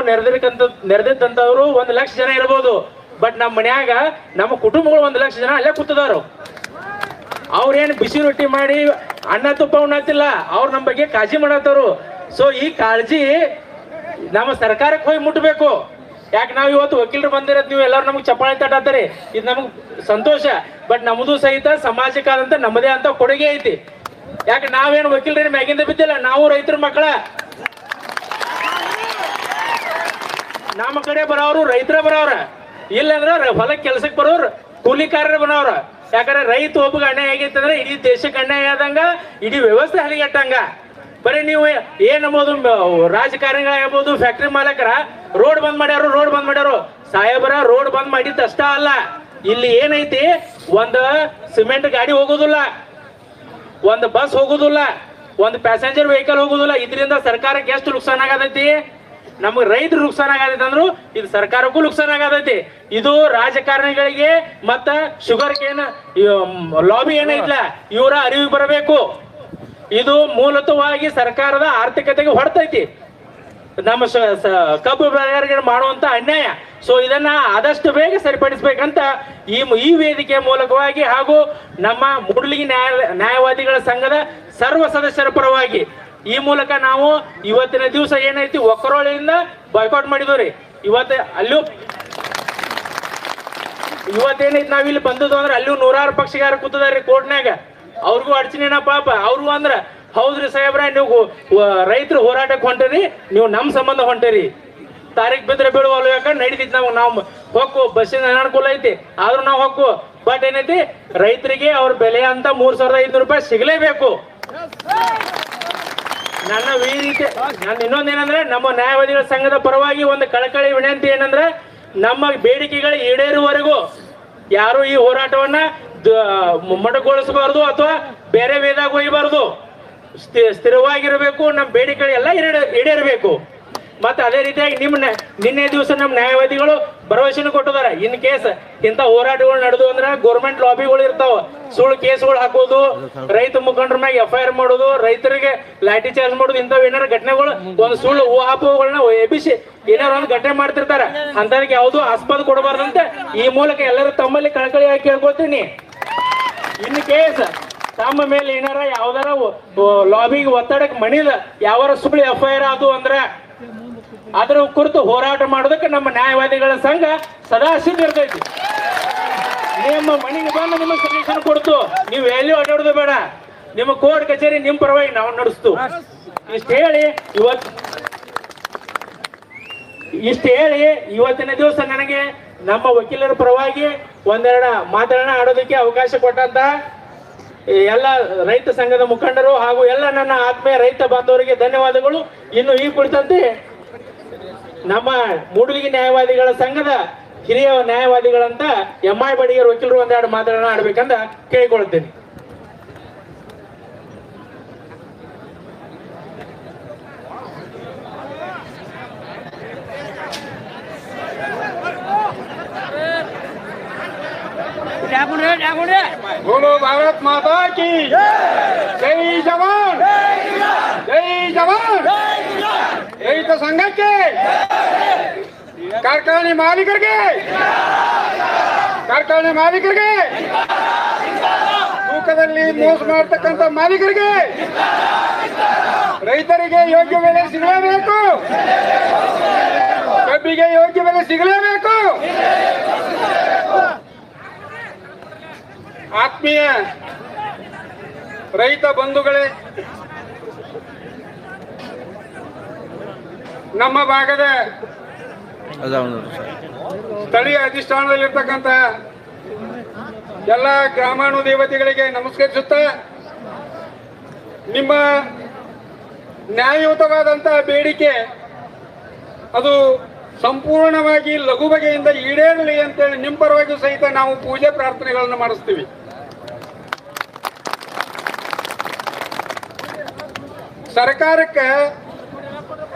ನೆರೆದಿದ್ದಂತವ್ರು 1 ಲಕ್ಷ ಜನ ಇರ್ಬೋದು. ಬಟ್ ನಮ್ಮ ಮನ್ಯಾಗ ನಮ್ಮ ಕುಟುಂಬಗಳು 1 ಲಕ್ಷ ಜನ ಅಲ್ಲೇ ಕೂತದಾರು. ಅವ್ರೇನು ಬಿಸಿ ರೊಟ್ಟಿ ಮಾಡಿ ಅನ್ನ ತುಪ್ಪ ಉಣ್ಣತ್ತಿಲ್ಲ, ಅವ್ರು ನಮ್ಮ ಬಗ್ಗೆ ಕಾಳಜಿ ಮಾಡತ್ತವ್ರು. ಸೊ ಈ ಕಾಳಜಿ ನಮ್ಮ ಸರ್ಕಾರಕ್ಕೆ ಹೋಗಿ ಮುಟ್ಟಬೇಕು. ಯಾಕೆ ನಾವು ಇವತ್ತು ವಕೀಲರು ಬಂದಿರೋದು, ನೀವು ಎಲ್ಲರೂ ನಮ್ಗೆ ಚಪ್ಪಾಳೆ ತಟ್ಟಾತಾರೆ, ಇದು ನಮ್ಗೆ ಸಂತೋಷ. ಬಟ್ ನಮ್ಮದು ಸಹಿತ ಸಮಾಜಕ್ಕಾದಂತ ನಮ್ಮದೇ ಅಂತ ಕೊಡುಗೆ ಐತಿ. ಯಾಕೆ ನಾವೇನು ವಕೀಲರೇನು ಮ್ಯಾಗಿಂದ ಬಿದ್ದಿಲ್ಲ, ನಾವು ರೈತರ ಮಕ್ಕಳ. ನಮ್ಮ ಕಡೆ ಬರೋರು ರೈತರ ಬರೋರ, ಇಲ್ಲಂದ್ರೆ ಹೊಲಕ್ಕೆ ಕೆಲ್ಸಕ್ಕೆ ಬರೋರು ಕೂಲಿಕಾರರ ಬರೋರ. ಯಾಕಂದ್ರೆ ರೈತ ಒಬ್ಬಗೆ ಅನ್ಯಾಯ ಆಗೈತೆ ಅಂದ್ರೆ ಇಡೀ ದೇಶಕ್ಕೆ ಅನ್ಯಾಯ ಆದಂಗ, ಇಡೀ ವ್ಯವಸ್ಥೆ ಹಲಿಗೆಟ್ಟಂಗ. ಬರೀ ನೀವು ಏನಬೋದು, ರಾಜಕಾರಣಿಗಳಾಗ್ಬೋದು, ಫ್ಯಾಕ್ಟ್ರಿ ಮಾಲಕರ ರೋಡ್ ಬಂದ್ ಮಾಡ್ಯಾರು. ಸಾಹೇಬರ ರೋಡ್ ಬಂದ್ ಮಾಡಿದ್ದು ಅಷ್ಟ ಅಲ್ಲ, ಇಲ್ಲಿ ಏನೈತಿ, ಒಂದು ಸಿಮೆಂಟ್ ಗಾಡಿ ಹೋಗೋದಿಲ್ಲ, ಒಂದು ಬಸ್ ಹೋಗುದಿಲ್ಲ, ಒಂದು ಪ್ಯಾಸೆಂಜರ್ ವೆಹಿಕಲ್ ಹೋಗುದಿಲ್ಲ. ಇದರಿಂದ ಸರ್ಕಾರಕ್ಕೆ ಎಷ್ಟು ನುಕ್ಸಾನ್ ಆಗತೈತಿ? ನಮ್ಗೆ ರೈತರು ನುಕ್ಸಾನ್ ಆಗತೈತಿ ಅಂದ್ರು ಇದು ಸರ್ಕಾರಕ್ಕೂ ನುಕ್ಸಾನ್ ಆಗತೈತಿ. ಇದು ರಾಜಕಾರಣಿಗಳಿಗೆ ಮತ್ತ ಶುಗರ್ ಕೇನ್ ಲಾಬಿ ಏನೈತ್ಲ ಇವರ ಅರಿವು ಬರಬೇಕು. ಇದು ಮೂಲತಃವಾಗಿ ಸರ್ಕಾರದ ಆರ್ಥಿಕತೆಗೆ ಹೊಡ್ತೈತಿ, ನಮ್ಮ ಕಬ್ಬು ಬೆಳೆಗಾರರಿಗೆ ಮಾಡುವಂತ ಅನ್ಯಾಯ. ಸೊ ಇದನ್ನ ಆದಷ್ಟು ಬೇಗ ಸರಿಪಡಿಸ್ಬೇಕಂತ ಈ ವೇದಿಕೆ ಮೂಲಕವಾಗಿ ಹಾಗೂ ನಮ್ಮ ಮೂಡಲಗಿ ನ್ಯಾಯವಾದಿಗಳ ಸಂಘದ ಸರ್ವ ಸದಸ್ಯರ ಪರವಾಗಿ ಈ ಮೂಲಕ ನಾವು ಇವತ್ತಿನ ದಿವಸ ಏನೈತಿ ಒಕ್ಕರೋಳಿಯಿಂದ ಬಾಯ್ಕಾಟ್ ಮಾಡಿದ್ವಿ. ಇವತ್ತೇನೈತಿ ನಾವ್ ಇಲ್ಲಿ ಬಂದದ್ದು ಅಂದ್ರೆ ಅಲ್ಲೂ 100 ಪಕ್ಷಗಾರ ಕೂತದಾರಿ ಕೋರ್ಟ್ನಾಗ. ಅವ್ರಿಗೂ ಅಡಚಣೆನ ಪಾಪ. ಅವ್ರಿಗೂ ಅಂದ್ರ ಹೌದ್ರಿ ಸಾಹೇಬ್ರ, ನೀವು ರೈತರು ಹೋರಾಟಕ್ಕೆ ಹೊಂಟಿರಿ, ನೀವು ನಮ್ಮ ಸಂಬಂಧ ಹೊಂಟಿರಿ, ತಾರೀಖ್ ಬಿದ್ರೆ ಬೀಳುವಲ್ಲ, ಯಾಕಂದ್ರೆ ನಡೀತಿತ್ತು ನಾವು ಹೊಕ್ಕು ಬಸ್ಸಿನ ಅನಾನುಕೂಲ ಐತಿ, ಆದ್ರೂ ನಾವು ಹೊಕ್ಕು. ಬಟ್ ಏನೈತಿ, ರೈತರಿಗೆ ಅವ್ರ ಬೆಲೆ ಅಂತ 3500 ರೂಪಾಯಿ ಸಿಗಲೇಬೇಕು. ನನ್ನ ಇನ್ನೊಂದೇನಂದ್ರೆ, ನಮ್ಮ ನ್ಯಾಯವಾದಿಗಳ ಸಂಘದ ಪರವಾಗಿ ಒಂದು ಕಳಕಳಿ ವಿನಂತಿ ಏನಂದ್ರೆ, ನಮ್ಮ ಬೇಡಿಕೆಗಳು ಈಡೇರುವವರೆಗೂ ಯಾರು ಈ ಹೋರಾಟವನ್ನ ಮೊಟಕುಗೊಳಿಸಬಾರ್ದು ಅಥವಾ ಬೇರೆ ವೇದಾಗ ಒಯ್ಯಬಾರ್ದು. ಸ್ಥಿರವಾಗಿರಬೇಕು, ನಮ್ಮ ಬೇಡಿಕೆಗಳು ಎಲ್ಲ ಈಡೇರಬೇಕು. ಮತ್ತೆ ಅದೇ ರೀತಿಯಾಗಿ ನಿನ್ನೆ ದಿವಸ ನಮ್ಮ ನ್ಯಾಯವಾದಿಗಳು ಭರವಸೆನೂ ಕೊಟ್ಟಿದ್ದಾರೆ. ಇನ್ ಕೇಸ್ ಇಂಥ ಹೋರಾಟಗಳು ನಡೆದು ಅಂದ್ರೆ ಗೌರ್ಮೆಂಟ್ ಲಾಬಿಗಳು ಇರ್ತಾವ, ಸುಳ್ಳು ಕೇಸ್ಗಳು ಹಾಕೋದು, ರೈತ ಮುಖಂಡರ ಮ್ಯಾಗ FIR ಮಾಡೋದು, ರೈತರಿಗೆ ಲಾಠಿ ಚಾರ್ಜ್ ಮಾಡೋದು, ಇಂಥವು ಏನಾರ ಘಟನೆಗಳು, ಒಂದು ಸುಳ್ಳು ಊಹಾಪೋಹಗಳನ್ನ ಎಬ್ಬಿಸಿ ಏನಾರ ಒಂದು ಘಟನೆ ಮಾಡ್ತಿರ್ತಾರೆ. ಅಂತದಕ್ಕೆ ಯಾವುದು ಆಸ್ಪದ ಕೊಡಬಾರ್ದಂತೆ ಈ ಮೂಲಕ ಎಲ್ಲರೂ ತಮ್ಮಲ್ಲಿ ಕಳಕಳಿಯಾಗಿ ಕೇಳ್ಕೊಳ್ತೀನಿ. ಇನ್ ಕೇಸ್ ತಮ್ಮ ಮೇಲೆ ಏನಾರ ಯಾವ್ದಾರ ಲಾಬಿಗೆ ಒತ್ತಡಕ್ಕೆ ಮಣಿದ ಯಾವಾರ ಸುಳ್ಳು FIR ಆದು ಅಂದ್ರೆ ಅದರ ಕುರಿತು ಹೋರಾಟ ಮಾಡೋದಕ್ಕೆ ನಮ್ಮ ನ್ಯಾಯವಾದಿಗಳ ಸಂಘ ಸದಾ ಸಿದ್ಧ ಇರ್ತೈತಿ. ನಿಮ್ಮ ಮನೆಗೆ ಬಂದು ನಿಮಗೆ ಸೊಲ್ಯೂಷನ್ ಕೊಡ್ತು, ನೀವು ಎಲ್ಲಿಯೂ ಅಡ್ಡಾಡೋದು ಬೇಡ, ನಿಮ್ಮ ಕೋರ್ಟ್ ಕಚೇರಿ ನಿಮ್ಮ ಪರವಾಗಿ ನಾವು ನಡೆಸ್ತು. ಇಷ್ಟು ಹೇಳಿ ಇವತ್ತಿನ ದಿವಸ ನನಗೆ ನಮ್ಮ ವಕೀಲರ ಪರವಾಗಿ ಒಂದೆರಡು ಮಾತುಗಳನ್ನ ಆಡೋದಕ್ಕೆ ಅವಕಾಶ ಕೊಟ್ಟಂತ ಎಲ್ಲ ರೈತ ಸಂಘದ ಮುಖಂಡರು ಹಾಗೂ ಎಲ್ಲ ನನ್ನ ಆತ್ಮೀಯ ರೈತ ಬಾಂಧವರಿಗೆ ಧನ್ಯವಾದಗಳು. ಇನ್ನು ಈ ಕುರಿತಂತೆ ನಮ್ಮ ಮೂಡಲಗಿ ನ್ಯಾಯವಾದಿಗಳ ಸಂಘದ ಹಿರಿಯ ನ್ಯಾಯವಾದಿಗಳಂತ MI ಬಡಿಗೇರ್ ವಕೀಲರು ಒಂದೆರಡು ಮಾತುಗಳನ್ನ ಆಡ್ಬೇಕಂತ ಕೇಳಿಕೊಳ್ಳುತ್ತೇನೆ. बोलो भारत माता की जय जवान जय जवान. ರೈತ ಸಂಘಕ್ಕೆ, ಕಾರ್ಖಾನೆ ಮಾಲೀಕರಿಗೆ ತೂಕದಲ್ಲಿ ಮೋಸ ಮಾಡತಕ್ಕಂತ ಮಾಲೀಕರಿಗೆ ರೈತರಿಗೆ ಯೋಗ್ಯ ಬೆಲೆ ಸಿಗಲೇಬೇಕು, ಕಬ್ಬಿಗೆ ಯೋಗ್ಯ ಬೆಲೆ ಸಿಗಲೇಬೇಕು. ಆತ್ಮೀಯ ರೈತ ಬಂಧುಗಳೇ, ನಮ್ಮ ಭಾಗದ ಸ್ಥಳೀಯ ಅಧಿಷ್ಠಾನದಲ್ಲಿರ್ತಕ್ಕಂಥ ಎಲ್ಲ ಗ್ರಾಮಾನು ದೇವತೆಗಳಿಗೆ ನಮಸ್ಕರಿಸುತ್ತಾ, ನಿಮ್ಮ ನ್ಯಾಯಯುತವಾದಂತಹ ಬೇಡಿಕೆ ಅದು ಸಂಪೂರ್ಣವಾಗಿ ಲಘು ಬಗೆಯಿಂದ ಈಡೇರಲಿ ಅಂತೇಳಿ ನಿಮ್ಮ ಪರವಾಗಿ ಸಹಿತ ನಾವು ಪೂಜೆ ಪ್ರಾರ್ಥನೆಗಳನ್ನು ಮಾಡಿಸ್ತೀವಿ. ಸರ್ಕಾರಕ್ಕೆ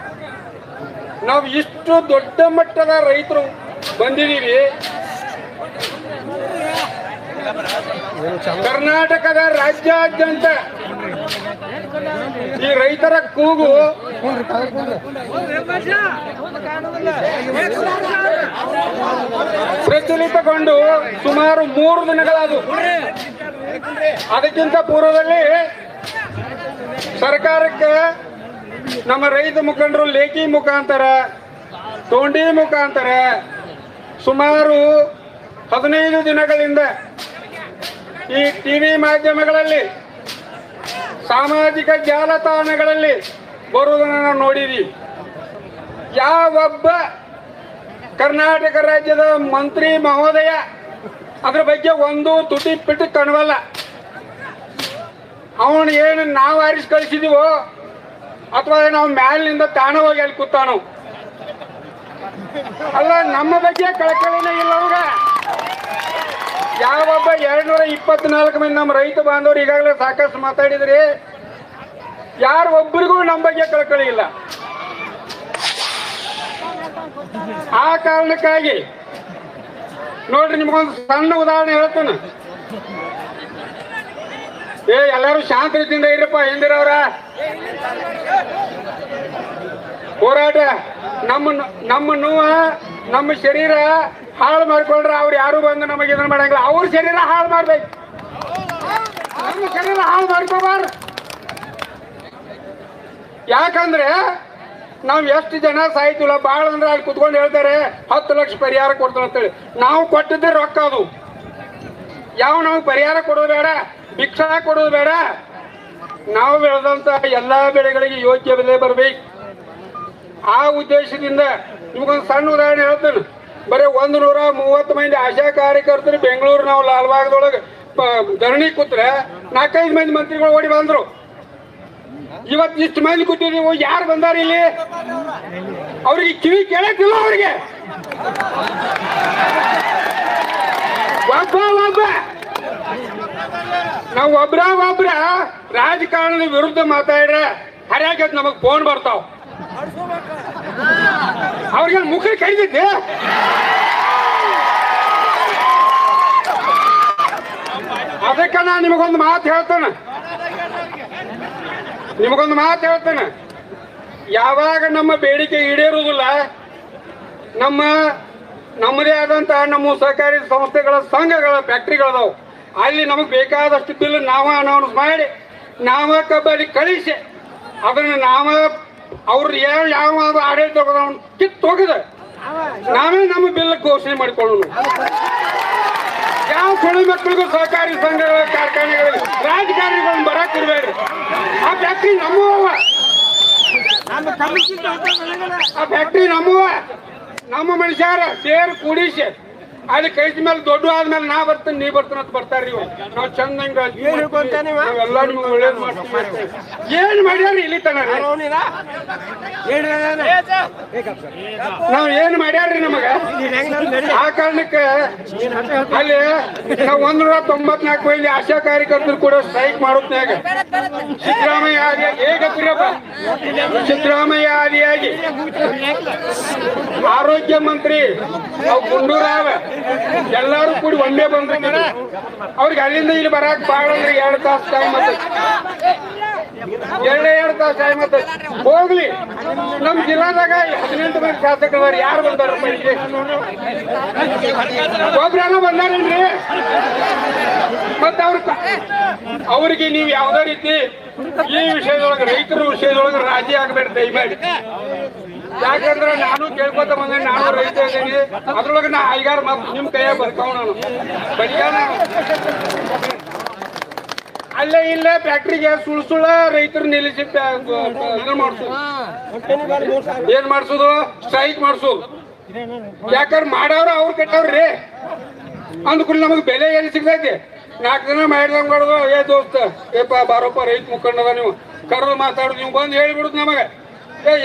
ನಾವು ಇಷ್ಟು ದೊಡ್ಡ ಮಟ್ಟದ ರೈತರು ಬಂದಿದ್ದೀವಿ. ಕರ್ನಾಟಕದ ರಾಜ್ಯಾದ್ಯಂತ ಈ ರೈತರ ಕೂಗು ಪ್ರಚಲಿತಗೊಂಡು ಸುಮಾರು 3 ದಿನಗಳಾದವು. ಅದಕ್ಕಿಂತ ಪೂರ್ವದಲ್ಲಿ ಸರ್ಕಾರಕ್ಕೆ ನಮ್ಮ ರೈತ ಮುಖಂಡರು ಲೇಖಿ ಮುಖಾಂತರ, ತೋಂಡಿ ಮುಖಾಂತರ ಸುಮಾರು 15 ದಿನಗಳಿಂದ ಈ ಟಿವಿ ಮಾಧ್ಯಮಗಳಲ್ಲಿ, ಸಾಮಾಜಿಕ ಜಾಲತಾಣಗಳಲ್ಲಿ ಬರುವುದನ್ನು ನಾವು ನೋಡಿದ್ವಿ. ಯಾವೊಬ್ಬ ಕರ್ನಾಟಕ ರಾಜ್ಯದ ಮಂತ್ರಿ ಮಹೋದಯ ಅದ್ರ ಬಗ್ಗೆ ಒಂದು ತುಟಿ ಪಿಟ್ಟು ಕಾಣವಲ್ಲ. ಅವನು ಏನು ನಾವು ಆರಿಸಿ ಕಳಿಸಿದೀವೋ ಅಥವಾ ನಾವು ಮ್ಯಾಲಿನಿಂದ ತಾಣ ಹೋಗಿ ಅಲ್ಲಿ ಕೂತಾನೋ, ಅಲ್ಲ ನಮ್ಮ ಬಗ್ಗೆ ಕಳಕಳಿನೇ ಇಲ್ಲ ಅವಾಗ. ಯಾವೊಬ್ಬ 224 ಮಂದಿ ನಮ್ಮ ರೈತ ಬಾಂಧವರು ಈಗಾಗಲೇ ಸಾಕಷ್ಟು ಮಾತಾಡಿದ್ರಿ, ಯಾರು ಒಬ್ಬರಿಗೂ ನಮ್ಮ ಬಗ್ಗೆ ಕಳಕಳಿ ಇಲ್ಲ. ಆ ಕಾರಣಕ್ಕಾಗಿ ನೋಡ್ರಿ, ನಿಮ್ಗೊಂದು ಸಣ್ಣ ಉದಾಹರಣೆ ಹೇಳ್ತಾನೆ. ಎಲ್ಲರೂ ಶಾಂತ ರೀತಿಯಿಂದ ಇರಪ್ಪ. ಹಿಂದಿರವ್ರ ಹೋರಾಟ ನಮ್ಮ ನೋವ, ನಮ್ಮ ಶರೀರ ಹಾಳು ಮಾಡ್ಕೊಂಡ್ರೆ ಅವ್ರು ಯಾರು ಬಂದು ನಮಗೆ ಇದನ್ನ ಮಾಡಂಗಿಲ್ಲ. ಅವ್ರ ಶರೀರ ಹಾಳು ಮಾಡ್ಬೇಕು, ನಮ್ಮ ಶರೀರ ಹಾಳು ಮಾಡ್ಕೋಬಾರ್ದು. ಯಾಕಂದ್ರೆ ನಾವು ಎಷ್ಟು ಜನ ಸಾಯ್ತಿಲ್ಲ, ಭಾಳ ಅಂದ್ರೆ ಅಲ್ಲಿ ಕುತ್ಕೊಂಡು ಹೇಳ್ತಾರೆ 10 ಲಕ್ಷ ಪರಿಹಾರ ಕೊಡ್ತಾರೆ ಅಂತೇಳಿ. ನಾವು ಕೊಟ್ಟಿದ್ದೆ ರೊಕ್ಕ ಅದು. ನಾವು ಪರಿಹಾರ ಕೊಡೋದು ಬೇಡ, ಭಿಕ್ಷಾ ಕೊಡೋದು ಬೇಡ. ನಾವು ಬೆಳೆದಂತ ಎಲ್ಲಾ ಬೆಳೆಗಳಿಗೆ ಯೋಗ್ಯ ಬೆಲೆ ಬರಬೇಕು. ಆ ಉದ್ದೇಶದಿಂದ ನಿಮ್ಗೊಂದು ಸಣ್ಣ ಉದಾಹರಣೆ ಹೇಳ್ತೇನೆ. ಬರೀ 130 ಮಂದಿ ಆಶಾ ಕಾರ್ಯಕರ್ತರು ಬೆಂಗಳೂರು ನಾವು ಲಾಲ್ಬಾಗ್ದೊಳಗೆ ಧರಣಿ ಕೂತ್ರೆ 4-5 ಮಂದಿ ಮಂತ್ರಿಗಳು ಓಡಿ ಬಂದ್ರು. ಇವತ್ತು ಇಷ್ಟು ಮಂದಿ ಕೂತಿದ್ದೀವಿ, ಯಾರು ಬಂದಾರ ಇಲ್ಲಿ? ಅವ್ರಿಗೆ ಕಿವಿ ಕೇಳಕ್ಕಿಲ್ಲ. ಅವ್ರಿಗೆ ಒಬ್ಬ ನಾವು ಒಬ್ರ ರಾಜಕಾರಣದ ವಿರುದ್ಧ ಮಾತಾಡ್ರೆ ಹರ್ಯಾಗ ನಮಗ್ ಫೋನ್ ಬರ್ತಾವ. ಅವ್ರಿಗೆ ಮುಖ ಕೈದಿದ್ದೆ. ಅದಕ್ಕೆ ನಾನು ನಿಮಗೊಂದು ಮಾತು ಹೇಳ್ತೇನೆ. ಯಾವಾಗ ನಮ್ಮ ಬೇಡಿಕೆ ಈಡೇರುವುದಿಲ್ಲ, ನಮ್ಮದೇ ಆದಂತಹ ನಮ್ಮ ಸಹಕಾರಿ ಸಂಸ್ಥೆಗಳ ಸಂಘಗಳ ಫ್ಯಾಕ್ಟ್ರಿಗಳದಾವು, ಅಲ್ಲಿ ನಮಗೆ ಬೇಕಾದಷ್ಟು ಬಿಲ್ ನಾವ ಅನೌನ್ಸ್ ಮಾಡಿ, ನಾವ ಕಬ್ಬಲ್ಲಿ ಕಳಿಸಿ, ಅದನ್ನ ಅವ್ರು ಯಾವ ಆಡಳಿತ ಕಿತ್ತು ಹೋಗದ ನಾವೇ ನಮ್ಮ ಬಿಲ್ ಘೋಷಣೆ ಮಾಡಿಕೊಳ್ಳೋಣ. ಯಾವ ಸುಳಿ ಮಕ್ಕಳಿಗೂ ಸಹಕಾರಿ ಸಂಘಗಳ ಕಾರ್ಖಾನೆಗಳಿಗೆ ರಾಜಕಾರಣಿಗಳನ್ನ ಬರಾಕಿರ್ಬೇಡ್ರಿ. ಆ ಫ್ಯಾಕ್ಟ್ರಿ ನಮ್ಮವ, ನಮ್ಮ ಮನುಷ್ಯರ ಸೇರ್ ಕೂಡಿಸಿ ಅಲ್ಲಿ ಕೈದ ಮೇಲೆ ದೊಡ್ಡ ಆದ್ಮೇಲೆ ನಾ ಬರ್ತೇನೆ ನೀ ಬರ್ತಾನೆ ಅಂತ ಬರ್ತಾರ್ರಿ. ನಾವು ಚಂದಂಗ ಎಲ್ಲ ನಿಮ್ಗೆ ಒಳ್ಳೇದು ಮಾಡ್ತೀವಿ. ಏನ್ ಮಾಡ್ಯಾರ್ರಿ ಇಲ್ಲಿ ತನ? ನಾವ್ ಏನ್ ಮಾಡ್ಯಾರ್ರಿ ನಮಗ? ಆ ಕಾರಣಕ್ಕೆ ಅಲ್ಲಿ ನಾವು 194 ಮಂದಿ ಆಶಾ ಕಾರ್ಯಕರ್ತರು ಕೂಡ ಸ್ಟ್ರೈಕ್ ಮಾಡೋದ್ನಾಗ ಸಿದ್ದರಾಮಯ್ಯ ಆದಿಯಾಗಿ ಆರೋಗ್ಯ ಮಂತ್ರಿ ಗುಂಡೂರಾವ್ ಎಲ್ಲಾರು ಕೂಡಿ ಒಂದೇ ಬಂದ್ಬಿಟ್ಟಿದ್ರು. ಅವ್ರಿಗೆ ಅಲ್ಲಿಂದ ಇಲ್ಲಿ ಬರಾಕ್ ಬಾಳ ಅಂದ್ರೆ 2 ತಾಸು ಟೈಮ್ ಆಗುತ್ತೆ. ಹೋಗ್ಲಿ, ನಮ್ ಜಿಲ್ಲಾದಾಗ 18 ಮಂದಿ ಶಾಸಕರು ಯಾರು ಬಂದಾರ? ಒಬ್ರನ್ನ ಬಂದಾರೇನ್ರಿ? ಮತ್ತ ಅವ್ರಿಗೆ ನೀವು ಯಾವ್ದೇ ರೀತಿ ಈ ವಿಷಯದೊಳಗೆ, ರೈತರ ವಿಷಯದೊಳಗೆ ರಾಜಿ ಆಗ್ಬೇಡ ದಯಮಾಡಿ. ಯಾಕಂದ್ರೆ ನಾನು ಕೇಳ್ಕೊತ ಬಂದೆ, ನಾನು ರೈತ ಇದ್ದೀನಿ. ಅದ್ರೊಳಗೆ ನಾ 5-6 ಮಾತು ನಿಮ್ ಕೈಯಾಗ ಬರ್ತಾವ. ನಾನು ಅಲ್ಲೇ ಇಲ್ಲೇ ಫ್ಯಾಕ್ಟ್ರಿಗೆ ಸುಳ್ಳ ರೈತರು ನಿಲ್ಲಿಸಿ ಏನ್ ಮಾಡ್ಸೋದು? ಸ್ಟ್ರೈಕ್ ಮಾಡ್ಸೋದು. ಯಾಕಂದ್ರೆ ಮಾಡವ್ರ ಅವ್ರು ಕೆಟ್ಟವ್ರಿ ಅಂದ್ಕೂಡ ನಮಗ್ ಬೆಲೆ ಎಲ್ಲಿ ಸಿಗ್ತೈತಿ? 4 ದಿನ ಮಾಡಿದಂಗ್ ಮಾಡೋದು. ದೋಸ್ತ ಬಾರಪ್ಪ ರೈತ ಮುಖಂಡದ, ನೀವು ಕರೆದು ಮಾತಾಡೋದು, ನೀವು ಬಂದು ಹೇಳಿಬಿಡುದು ನಮಗ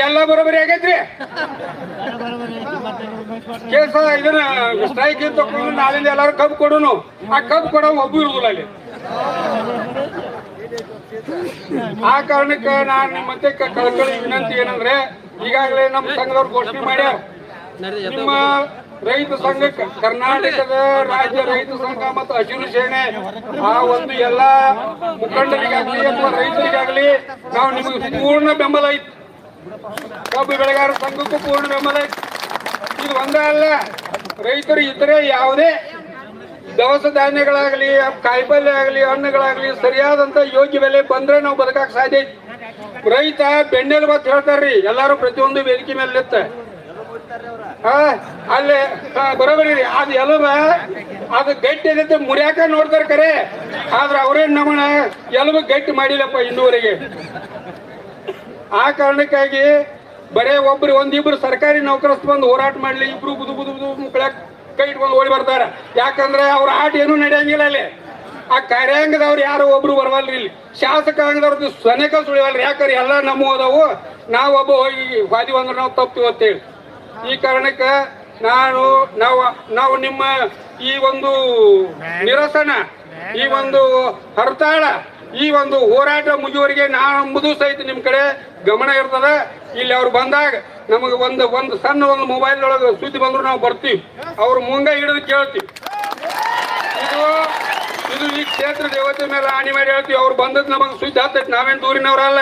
ಎಲ್ಲ ಬರೋಬರಿ ಆಗೈತ್ರಿ. ಕೇಸ ಇದನ್ನ ಸ್ಟ್ರೈಕ್ ತಗೊಂಡು ನಾಳಿಂದ ಎಲ್ಲಾರು ಕಬ್ಬು ಕೊಡೋನು. ಆ ಕಬ್ಬು ಕೊಡೋ ಒಬ್ಬ ಇರುದಿಲ್ಲ ಅಲ್ಲಿ. ಆ ಕಾರಣಕ್ಕೆ ನಾನು ನಿಮ್ಮಂತೆ ಕಳಕಳಿ ವಿನಂತಿ ಏನಂದ್ರೆ, ಈಗಾಗಲೇ ನಮ್ಮ ಸಂಘದವ್ರು ಘೋಷಣೆ ಮಾಡ್ಯಾರ, ನಿಮ್ಮ ರೈತ ಸಂಘಕ್ಕೆ ಕರ್ನಾಟಕದ ರಾಜ್ಯ ರೈತ ಸಂಘ ಮತ್ತು ಹಸಿರು ಸೇನೆ ಆ ಒಂದು ಎಲ್ಲಾ ಮುಖಂಡರಿಗಾಗ್ಲಿ ಅಥವಾ ರೈತರಿಗಾಗ್ಲಿ ನಾವು ನಿಮಗೆ ಪೂರ್ಣ ಬೆಂಬಲ ಐತಿ. ಕಬ್ಬು ಬೆಳೆಗಾರರ ಸಂಘಕ್ಕೂ ಪೂರ್ಣ ಬೆಂಬಲ ಐತಿ. ಇದು ಒಂದೇ ಅಲ್ಲ, ರೈತರು ಇತರೆ ಯಾವುದೇ ದವಸ ಧಾನ್ಯಗಳಾಗಲಿ ಕಾಯಿಪಲ್ಯ ಆಗಲಿ ಹಣ್ಣುಗಳಾಗಲಿ ಸರಿಯಾದಂತ ಯೋಗ್ಯ ಬೆಲೆ ಬಂದ್ರೆ ನಾವು ಬದುಕಕ್ಕೆ ಸಾಧ್ಯ ಐತಿ. ರೈತ ಬೆಣ್ಣೆಲ್ ಬತ್ ಹೇಳ್ತಾರ್ರಿ ಎಲ್ಲಾರು ಪ್ರತಿಯೊಂದು ವೇದಿಕೆ ಮೇಲೆ ನಿಂತ ಅಲ್ಲೇ ಬರೋಬರಿ ಅದು ಎಲುಬ ಅದು ಗಟ್ಟಿ ಆಗತ್ತೆ ಮುರಿಯಾಕ ನೋಡ್ತಾರ ಕರೆ, ಆದ್ರೆ ಅವ್ರೇನ್ ನಮ್ಮನ್ನ ಎಲುಬ ಗಟ್ಟಿ ಮಾಡಿಲ್ಲಪ್ಪ ಇನ್ನೂವರೆಗೆ. ಆ ಕಾರಣಕ್ಕಾಗಿ ಬರೇ ಒಬ್ರು ಒಂದಿಬ್ರು ಸರ್ಕಾರಿ ನೌಕರಸ್ಥ ಬಂದು ಹೋರಾಟ ಮಾಡ್ಲಿ, ಇಬ್ರು ಬುದು ಬುದು ಬುದು ಮುಕ್ಕಳಕ್ ಕೈ ಇಟ್ಕೊಂಡು ಓಡಿ ಬರ್ತಾರ. ಯಾಕಂದ್ರೆ ಅವ್ರ ಆಟ ಏನೂ ನಡೆಯಂಗಿಲ್ಲ ಅಲ್ಲಿ. ಆ ಕಾರ್ಯಾಂಗದವ್ರು ಯಾರು ಒಬ್ರು ಬರವಲ್ರಿ, ಇಲ್ಲಿ ಶಾಸಕಾಂಗದವ್ರದ್ದು ಸನೇಕ ಸುಳಿವಲ್ರಿ. ಯಾಕಂದ್ರೆ ಎಲ್ಲ ನಮ್ಮ ಹೋದವು, ನಾವು ಒಬ್ಬ ಹೋಗಿ ವಾದಿ ಅಂದ್ರೆ ನಾವು ತಪ್ಪು ಅಂತೇಳಿ. ಈ ಕಾರಣಕ್ಕೆ ನಾವು ನಿಮ್ಮ ಈ ಒಂದು ನಿರಸನ, ಈ ಒಂದು ಹರತಾಳ, ಈ ಒಂದು ಹೋರಾಟ ಮುಗಿಯುವವರೆಗೆ ನಂಬುದು ಸಹಿತ ನಿಮ್ ಕಡೆ ಗಮನ ಇರ್ತದ. ಇಲ್ಲಿ ಅವ್ರು ಬಂದಾಗ ನಮಗೆ ಒಂದು ಸಣ್ಣ ಒಂದು ಮೊಬೈಲ್ ಒಳಗೆ ಸುದ್ದಿ ಬಂದ್ರು ನಾವು ಬರ್ತೀವಿ, ಅವ್ರ ಮುಂಗ ಹಿಡಿದು ಕೇಳ್ತೀವಿ. ಇದು ಈ ಕ್ಷೇತ್ರ ದೇವತೆ ಮೇಲೆ ಆಣಿ ಮಾಡಿ ಹೇಳ್ತೀವಿ. ಅವ್ರು ಬಂದದ್ ನಮಗೆ ಸುದ್ದಿ ಆಗ್ತೈತಿ. ನಾವೇನ್ ದೂರಿನವ್ರಲ್ಲ,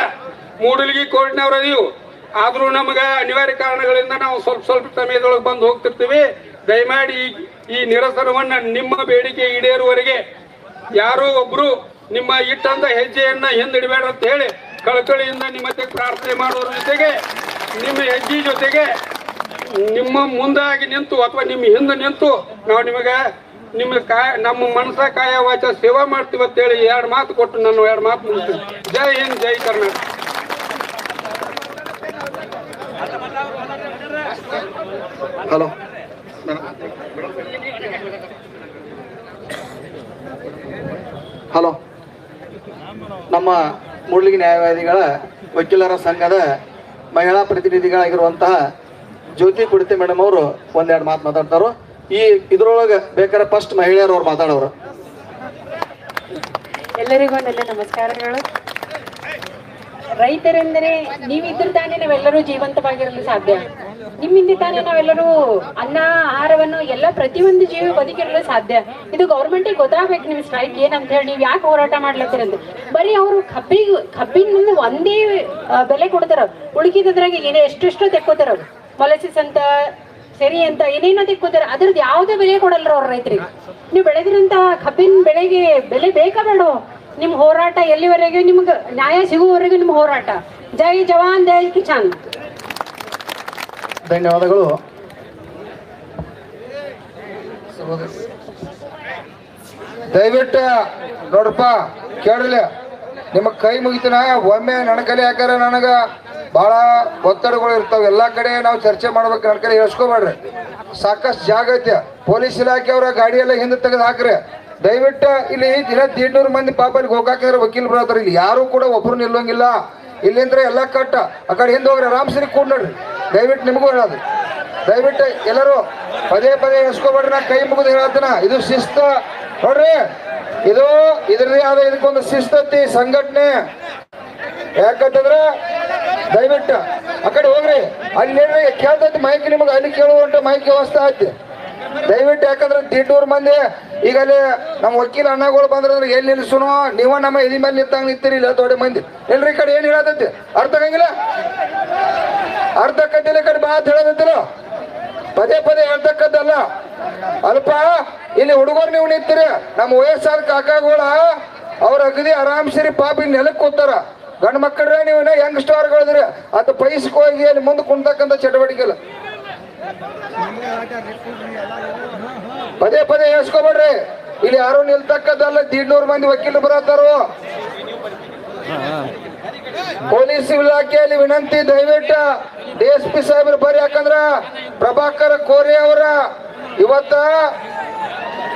ಮೂಡಲ್ಗಿ ಕೋರ್ಟ್ನವ್ರ ಅದೀವು. ಆದ್ರೂ ನಮ್ಗೆ ಅನಿವಾರ್ಯ ಕಾರಣಗಳಿಂದ ನಾವು ಸ್ವಲ್ಪ ಸಮಯದೊಳಗೆ ಬಂದು ಹೋಗ್ತಿರ್ತೀವಿ. ದಯಮಾಡಿ ಈ ನಿರಸನವನ್ನ ನಿಮ್ಮ ಬೇಡಿಕೆ ಈಡೇರುವವರೆಗೆ ಯಾರು ಒಬ್ರು ನಿಮ್ಮ ಇಟ್ಟಂತ ಹೆಜ್ಜೆಯನ್ನ ಹಿಂದಿಡಬೇಡ ಅಂತ ಹೇಳಿ ಕಳಕಳಿಯಿಂದ ನಿಮ್ಮ ಪ್ರಾರ್ಥನೆ ಮಾಡೋದ್ರ ಜೊತೆಗೆ ನಿಮ್ಮ ಹೆಜ್ಜೆ ಜೊತೆಗೆ ನಿಮ್ಮ ಮುಂದಾಗಿ ನಿಂತು ಅಥವಾ ನಿಮ್ಮ ಹಿಂದೆ ನಿಂತು ನಾವು ನಮ್ಮ ಮನಸ ಕಾಯ ವಾಚ ಸೇವಾ ಮಾಡ್ತೀವಿ ಅಂತ ಹೇಳಿ 2 ಮಾತು ಕೊಟ್ಟು ನಾನು 2 ಮಾತು ಮುಗಿಸ್ತೀನಿ. ಜೈ ಹಿಂದ್, ಜೈ ಕರ್ನಾಟಕ. Hello, hello. ನಮ್ಮ ಮೂಡಲಗಿ ನ್ಯಾಯವಾದಿಗಳ ವಕೀಲರ ಸಂಘದ ಮಹಿಳಾ ಪ್ರತಿನಿಧಿಗಳಾಗಿರುವಂತಹ ಜ್ಯೋತಿ ಕುಡಿತೆ ಮೇಡಮ್ ಅವರು 1-2 ಮಾತು ಮಾತಾಡ್ತಾರೋ. ಇದ್ರೊಳಗೆ ಬೇಕಾದ್ರೆ ಫಸ್ಟ್ ಮಹಿಳೆಯರವ್ರು ಮಾತಾಡೋರು. ಎಲ್ಲರಿಗೂ ನನ್ನ ನಮಸ್ಕಾರಗಳು. ರೈತರೆಂದರೆ ನೀವಿದ್ರ ತಾನೇ ನಾವೆಲ್ಲರೂ ಜೀವಂತವಾಗಿರಲು ಸಾಧ್ಯ. ನಿಮ್ಮಿಂದ ತಾನೇ ನಾವೆಲ್ಲರೂ ಅನ್ನ ಆಹಾರವನ್ನು ಎಲ್ಲ ಪ್ರತಿಯೊಂದು ಜೀವಿ ಬದುಕಿರಲು ಸಾಧ್ಯ. ಇದು ಗೌರ್ಮೆಂಟಿಗೆ ಗೊತ್ತಾಗ್ಬೇಕು ನಿಮ್ ಸ್ಟ್ರೈಕ್ ಏನಂತ ಹೇಳಿ, ನೀವು ಯಾಕೆ ಹೋರಾಟ ಮಾಡ್ಲತ್ತೀರಂತ. ಬರೀ ಅವರು ಕಬ್ಬಿನ ಒಂದೇ ಬೆಲೆ ಕೊಡ್ತಾರ, ಉಳುಕಿದ್ರಾಗ ಎಷ್ಟೆಷ್ಟೋ ತೆಕ್ಕೋತಾರ. ಮೊಲಸಿಸ್ ಅಂತ ಸರಿ ಅಂತ ಏನೇನೋ ತೆಕ್ಕೋತಾರ, ಅದ್ರದ್ದು ಯಾವುದೇ ಬೆಲೆ ಕೊಡಲ್ರ ಅವ್ರ ರೈತರಿಗೆ. ನೀವು ಬೆಳೆದಿರಂತ ಕಬ್ಬಿನ ಬೆಳೆಗೆ ಬೆಲೆ ಬೇಕಾ ಬೇಡ? ನಿಮ್ ಹೋರಾಟ ಎಲ್ಲಿವರೆಗೂ ನಿಮ್ಗೆ ನ್ಯಾಯ ಸಿಗುವವರೆಗೂ ನಿಮ್ ಹೋರಾಟ. ಜೈ ಜವಾನ್ ಜೈ ಕಿಸಾನ್. ಧನ್ಯವಾದಗಳು. ದಯವಿಟ್ಟು ನೋಡಪ್ಪ ಕೇಳಲಿ, ನಿಮಗೆ ಕೈ ಮುಗಿತನ ಒಮ್ಮೆ ನನ್ನ ಕಲೆ. ಯಾಕಂದ್ರೆ ನನಗೆ ಭಾಳ ಒತ್ತಡಗಳು ಇರ್ತಾವೆ. ಎಲ್ಲ ಕಡೆ ನಾವು ಚರ್ಚೆ ಮಾಡ್ಬೇಕು, ನನ್ನ ಕಡೆ ಹೇಳ್ಸ್ಕೊಬೇಡ್ರಿ. ಸಾಕಷ್ಟು ಜಾಗ ಐತೆ. ಪೊಲೀಸ್ ಇಲಾಖೆಯವರ ಗಾಡಿ ಎಲ್ಲ ಹಿಂದೆ ತೆಗೆದು ಹಾಕ್ರಿ. ದಯವಿಟ್ಟು ಇಲ್ಲಿ ದಿನ 100 ಮಂದಿ ಪಾಪ ಇಲ್ಲಿ ಹೋಗಾಕಿದ್ರೆ ವಕೀಲ್ ಬರತ್ತಾರೆ. ಇಲ್ಲಿ ಯಾರು ಕೂಡ ಒಬ್ರು ನಿಲ್ಲೋಂಗಿಲ್ಲ. ಇಲ್ಲಿಂದ್ರೆ ಎಲ್ಲ ಕಟ್ಟ ಆ ಕಡೆ ಹಿಂದೆ ಹೋಗ್ರಿ, ಆರಾಮ್ಸರಿ ಕೂಡ ನೋಡ್ರಿ. ದಯವಿಟ್ಟು ನಿಮಗೂ ಹೇಳೋದು, ದಯವಿಟ್ಟು ಎಲ್ಲರೂ ಪದೇ ಎಸ್ಕೊಬೇಡ್ರಿ. ನಾ ಕೈ ಮುಗಿದು ಹೇಳತ್ತನ, ಇದು ಶಿಸ್ತು ನೋಡ್ರಿ. ಇದ್ರದೇ ಆದ ಇದಕ್ಕೊಂದು ಶಿಸ್ತತಿ ಸಂಘಟನೆ. ಯಾಕಂತಂದ್ರೆ ದಯವಿಟ್ಟು ಆ ಕಡೆ ಹೋಗ್ರಿ. ಅಲ್ಲಿ ಕೇಳ್ತೈತಿ ಮೈಕ್, ನಿಮಗೆ ಅಲ್ಲಿ ಕೇಳುವಂತ ಮೈಕ್ ವ್ಯವಸ್ಥೆ ಐತಿ. ದಯವಿಟ್ಟು ಯಾಕಂದ್ರೆ 100 ಮಂದಿ ಈಗ ಅಲ್ಲಿ ನಮ್ಮ ವಕೀಲ ಅಣ್ಣಗಳು ಬಂದ್ರೆ ಎಲ್ಲಿ ನಿಲ್ಸುನೋ, ನೀವ ನಮ್ಮ ಎದಿ ಮೇಲೆ ನಿಂತಂಗ ನಿಂತೀರಿ. ಇಲ್ಲ ದೊಡ್ಡ ಮಂದಿ ಎಲ್ರಿ ಕಡೆ ಏನ್ ಹೇಳತೈತಿ ಅರ್ಥ ಆಗಂಗಿಲ್ಲ, ಅರ್ಥ ಕಟ್ಟಿಲ್ಲ. ಕಡೆ ಬಾ ಅಂತ ಹೇಳತೈತಿಲ್ಲ, ಪದೇ ಹೇಳ್ತಕ್ಕದ್ದಲ್ಲ. ಅಲ್ಪ ಇಲ್ಲಿ ಹುಡುಗರು ನೀವು ನಿಂತೀರಿ, ನಮ್ಮ ವಯಸ್ಸಾದ ಕಾಕಾಗಳ ಅವ್ರ ಅಗದಿ ಆರಾಮ್ಸಿರಿ ಪಾಪ ಇಲ್ಲಿ ನೆಲಕ್ಕೆ ಕೂತಾರ. ಗಂಡು ಮಕ್ಕಳ್ರೆ ನೀವು ಹೆಂಗ್ ಸ್ಟಾರ್ಗಳಿದ್ರಿ ಅದು ಪೈಸಕ್ಕೆ ಹೋಗಿ ಅಲ್ಲಿ ಮುಂದೆ ಕುಂತಕ್ಕಂಥ ಚಟುವಟಿಕೆ ಇಲ್ಲ. ಪದೇ ಹೇಳ್ಸ್ಕೊಬೇಡ್ರಿ. ಇಲ್ಲಿ ಯಾರು ನಿಲ್ತಕ್ಕದ್ದಲ್ಲ. 100 ಮಂದಿ ವಕೀಲರು ಬರತ್ತಾರೋ. ಪೊಲೀಸ್ ಇಲಾಖೆಯಲ್ಲಿ ವಿನಂತಿ, ದಯವಿಟ್ಟು DSP ಸಾಹೇಬ್ರು ಬರ್ರಿ. ಯಾಕಂದ್ರ ಪ್ರಭಾಕರ್ ಕೋರೆ ಅವರ ಇವತ್ತ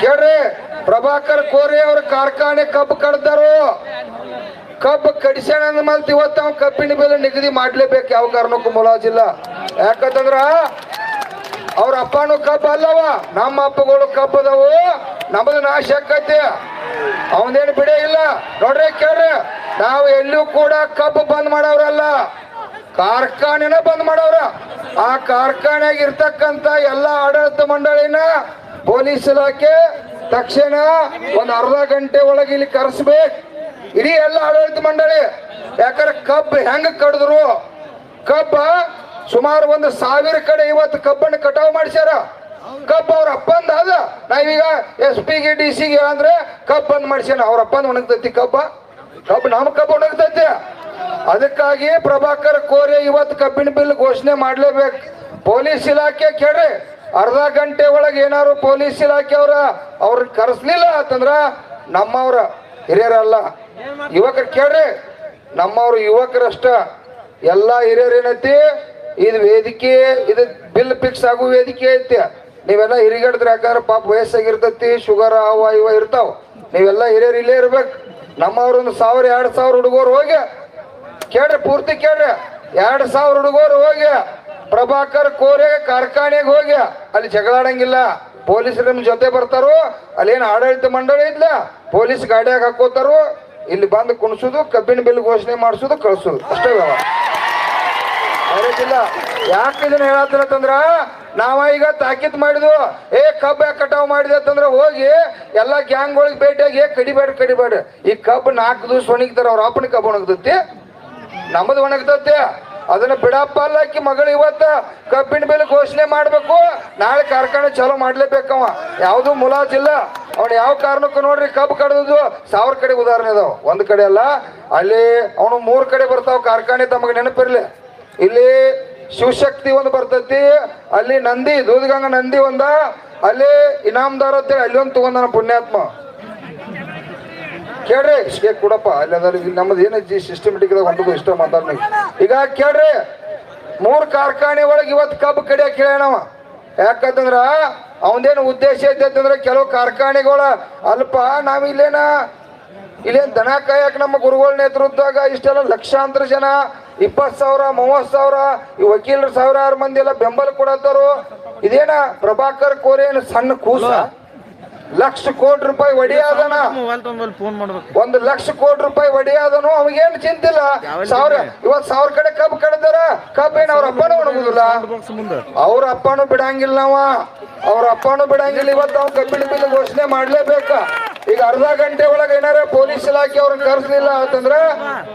ಕೇಳ್ರಿ, ಪ್ರಭಾಕರ್ ಕೋರೆ ಅವ್ರ ಕಾರ್ಖಾನೆ ಕಬ್ಬು ಕಡ್ದಾರು. ಕಬ್ಬು ಕಡಿಸ್ಯಾಣ ಅಂದ್ಮೇಲೆ ಇವತ್ತು ಅವ್ನು ಕಬ್ಬಿನ ಬೆಲೆ ನಿಗದಿ ಮಾಡ್ಲೇಬೇಕು, ಯಾವ ಕಾರಣಕ್ಕೂ ಮುಲಾಜಿಲ್ಲ. ಯಾಕಂತಂದ್ರ ಅವ್ರ ಅಪ್ಪನೂ ಕಬ್ಬು ಅಲ್ಲವ, ನಮ್ಮ ಅಪ್ಪಗಳು ಕಬ್ಬು ಅದಾವು. ನಮ್ಮದು ನಾಶ ಆಕೈತಿ, ಅವನೇನು ಬಿಡೇ ಇಲ್ಲ. ನೋಡ್ರಿ ಕೇಳ್ರಿ, ನಾವು ಎಲ್ಲೂ ಕೂಡ ಕಬ್ಬು ಬಂದ್ ಮಾಡವ್ರಲ್ಲ. ಕಾರ್ಖಾನೆನ ಬಂದ್ ಮಾಡವ್ರ. ಆ ಕಾರ್ಖಾನೆಗೆ ಇರ್ತಕ್ಕಂತ ಎಲ್ಲ ಆಡಳಿತ ಮಂಡಳಿನ ಪೊಲೀಸ್ ಇಲಾಖೆ ತಕ್ಷಣ ಒಂದ್ ಅರ್ಧ ಗಂಟೆ ಒಳಗೆ ಇಲ್ಲಿ ಕರೆಸ್ಬೇಕು, ಇಡೀ ಎಲ್ಲ ಆಡಳಿತ ಮಂಡಳಿ. ಯಾಕಂದ್ರೆ ಕಬ್ಬು ಹೆಂಗ ಕಡಿದ್ರು, ಕಬ್ಬ ಸುಮಾರು 1,000 ಕಡೆ ಇವತ್ತು ಕಬ್ಬನ್ನು ಕಟಾವು ಮಾಡಿಸ್ಯಾರ. ಕಬ್ಬ ಅವ್ರ ಅಪ್ಪಂದ ಅದ. ನಾವೀಗ SP ಗೆ DC ಗೆ ಅಂದ್ರೆ ಕಬ್ಬು ಬಂದ್ ಮಾಡಿಸ್ಯಾನ, ಅವ್ರ ಅಪ್ಪಂದ ಒಣಗ್ತೈತಿ ಕಬ್ಬ ನಮ್ಮ ಕಬ್ಬು ಒಣಗ್ತೈತಿ. ಅದಕ್ಕಾಗಿ ಪ್ರಭಾಕರ್ ಕೋರೆ ಇವತ್ತು ಕಬ್ಬಿನ ಬಿಲ್ ಘೋಷಣೆ ಮಾಡ್ಲೇಬೇಕು. ಪೊಲೀಸ್ ಇಲಾಖೆ ಕೇಳ್ರಿ, ಅರ್ಧ ಗಂಟೆ ಒಳಗೆ ಏನಾದ್ರು ಪೊಲೀಸ್ ಇಲಾಖೆ ಅವ್ರ ಕರೆಸ್ಲಿಲ್ಲ ಅಂತಂದ್ರ ನಮ್ಮವ್ರ ಹಿರಿಯರಲ್ಲ ಯುವಕರು ಕೇಳ್ರಿ, ನಮ್ಮವ್ರ ಯುವಕರಷ್ಟ. ಎಲ್ಲ ಹಿರಿಯರು ಏನೈತಿ, ಇದು ವೇದಿಕೆ, ಇದು ಬಿಲ್ ಫಿಕ್ಸ್ ಆಗೋ ವೇದಿಕೆ ಐತಿ. ನೀವೆಲ್ಲ ಹಿರಿಗಡ್ದ್ರೆ ಯಾಕಂದ್ರೆ ಪಾಪ ವಯಸ್ಸಾಗಿರ್ತೈತಿ, ಶುಗರ್ ಅವ ಇವ ಇರ್ತಾವ. ನೀವೆಲ್ಲ ಹಿರಿಯರು ಇಲ್ಲೇ ಇರ್ಬೇಕು. ನಮ್ಮವ್ರ 1,000-2,000 ಹುಡುಗರು ಹೋಗಿ ಕೇಳ್ರಿ, ಪೂರ್ತಿ ಕೇಳ್ರಿ. 2,000 ಹುಡುಗರು ಹೋಗಿ ಪ್ರಭಾಕರ್ ಕೋರೆ ಕಾರ್ಖಾನೆಗೆ ಹೋಗಿ ಅಲ್ಲಿ ಜಗಳಾಡಂಗಿಲ್ಲ. ಪೊಲೀಸರು ನಿಮ್ ಜೊತೆ ಬರ್ತಾರೋ, ಅಲ್ಲೇನು ಆಡಳಿತ ಮಂಡಳಿ ಇದ್ಲ, ಪೊಲೀಸ್ ಗಾಡಿಯಾಗ ಹಾಕೋತಾರೋ, ಇಲ್ಲಿ ಬಂದು ಕುಣಿಸೋದು, ಕಬ್ಬಿನ ಬಿಲ್ ಘೋಷಣೆ ಮಾಡಿಸೋದು, ಕಳ್ಸೋದು, ಅಷ್ಟೇ ವ್ಯವಹಾರ. ಯಾಕೆ ಇದನ್ನ ಹೇಳತ್ತಂದ್ರ ನಾವ ಈಗ ತಾಕೀತ್ ಮಾಡಿದ್ವು, ಕಬ್ಬು ಯಾಕೆ ಕಟಾವ್ ಮಾಡಿದೆ ಅಂತಂದ್ರ ಹೋಗಿ ಎಲ್ಲಾ ಗ್ಯಾಂಗ್ಗಳಿಗೆ ಭೇಟಿಯಾಗಿ ಕಡಿಬೇಡ. ಈ ಕಬ್ಬು 4 ದಿವಸ ಒಣಗಿತಾರ, ಅವ್ರ ಅಪ್ಪನ ಕಬ್ಬು ಒಣಗ್ತತಿ, ನಮ್ಮದು ಒಣಗ್ತತಿ. ಅದನ್ನ ಬಿಡಪ್ಪ ಅಲ್ಲಕ್ಕಿ ಮಗಳು ಇವತ್ತ ಕಬ್ಬಿನ ಬೆಲೆ ಘೋಷಣೆ ಮಾಡ್ಬೇಕು. ನಾಳೆ ಕಾರ್ಖಾನೆ ಚಾಲೂ ಮಾಡ್ಲೇಬೇಕವ, ಯಾವ್ದು ಮುಲಾಜಿಲ್ಲ. ಅವ್ನು ಯಾವ ಕಾರಣಕ್ಕೂ ನೋಡ್ರಿ ಕಬ್ಬು ಕಡ್ದು 1000 ಕಡೆ ಉದಾಹರಣೆ ಅದಾವ, ಒಂದ್ ಕಡೆ ಅಲ್ಲ, ಅಲ್ಲಿ ಅವನು 3 ಕಡೆ ಬರ್ತಾವ ಕಾರ್ಖಾನೆ. ತಮಗೆ ನೆನಪಿರ್ಲಿ, ಇಲ್ಲಿ ಶಿವಶಕ್ತಿ ಒಂದು ಬರ್ತೈತಿ, ಅಲ್ಲಿ ನಂದಿ ದೂದಗಂಗಾ ನಂದಿ ಒಂದ, ಅಲ್ಲಿ ಇನಾಮದಾರ್ ಅಂತೇಳಿ ಅಲ್ಲಿ ಒಂದು ತಗೊಂಡ ಪುಣ್ಯಾತ್ಮ. ಕೇಳ್ರಿ, ಇಷ್ಟೇ ಕೊಡಪ್ಪ ಅಲ್ಲಿ ಅದ. ನಮ್ಮದು ಏನೈತಿ ಸಿಸ್ಟಮೆಟಿಕ್ ಹೊಂಟದು ಇಷ್ಟ ಮಾತಾಡ. ಈಗ ಕೇಳ್ರಿ, 3 ಕಾರ್ಖಾನೆ ಒಳಗೆ ಇವತ್ತು ಕಬ್ಬು ಕಡಿಯಕ್ಕೆ ಹೇಳೋಣವ. ಯಾಕಂತಂದ್ರ ಅವನೇನು ಉದ್ದೇಶ ಐತೆ ಅಂತಂದ್ರೆ ಕೆಲವು ಕಾರ್ಖಾನೆಗಳ ಅಲ್ಪ ನಾವ್ ಇಲ್ಲೇನ್ ದನ ಕಾಯಕ್ ನಮ್ಮ ಗುರುಗಳ ನೇತೃತ್ವದಾಗ ಇಷ್ಟೆಲ್ಲ ಲಕ್ಷಾಂತರ ಜನ 20,000 30,000 ಈ ವಕೀಲರು 1,000 ಮಂದಿ ಎಲ್ಲ ಬೆಂಬಲ ಕೊಡತ್ತಾರು. ಇದೇನ ಪ್ರಭಾಕರ್ ಕೋರೆ ಏನು ಸಣ್ಣ ಕೂಸ? 1,00,000 ಕೋಟಿ ರೂಪಾಯಿ ಒಡೆಯಾದನ, 1,00,000 ಕೋಟಿ ರೂಪಾಯಿ ಒಡೆಯಾದನು. ಅವಾಗೇನು ಚಿಂತಿಲ್ಲ. ಇವತ್ತು 1,000 ಕಡೆ ಕಬ್ಬು ಕಡ್ದಾರ, ಕಬ್ಬು ಏನ್ ಅವ್ರ ಅಪ್ಪನೂ ಒಣಗುದಿಲ್ಲ, ಅವ್ರ ಅಪ್ಪನೂ ಬಿಡಂಗಿಲ್ಲ. ಅವ್ರ ಅಪ್ಪನೂ ಬಿಡಂಗಿಲ್ಲ. ಇವತ್ತು ಅವ್ನು ಕಬ್ಬಿನ ಬಿಲ್ ಘೋಷಣೆ ಮಾಡ್ಲೇಬೇಕ. ಈಗ ಅರ್ಧ ಗಂಟೆ ಒಳಗೆ ಏನಾರ ಪೊಲೀಸ್ ಇಲಾಖೆ ಅವ್ರನ್ನ ಕರೆಸಲಿಲ್ಲ ಅಂತಂದ್ರ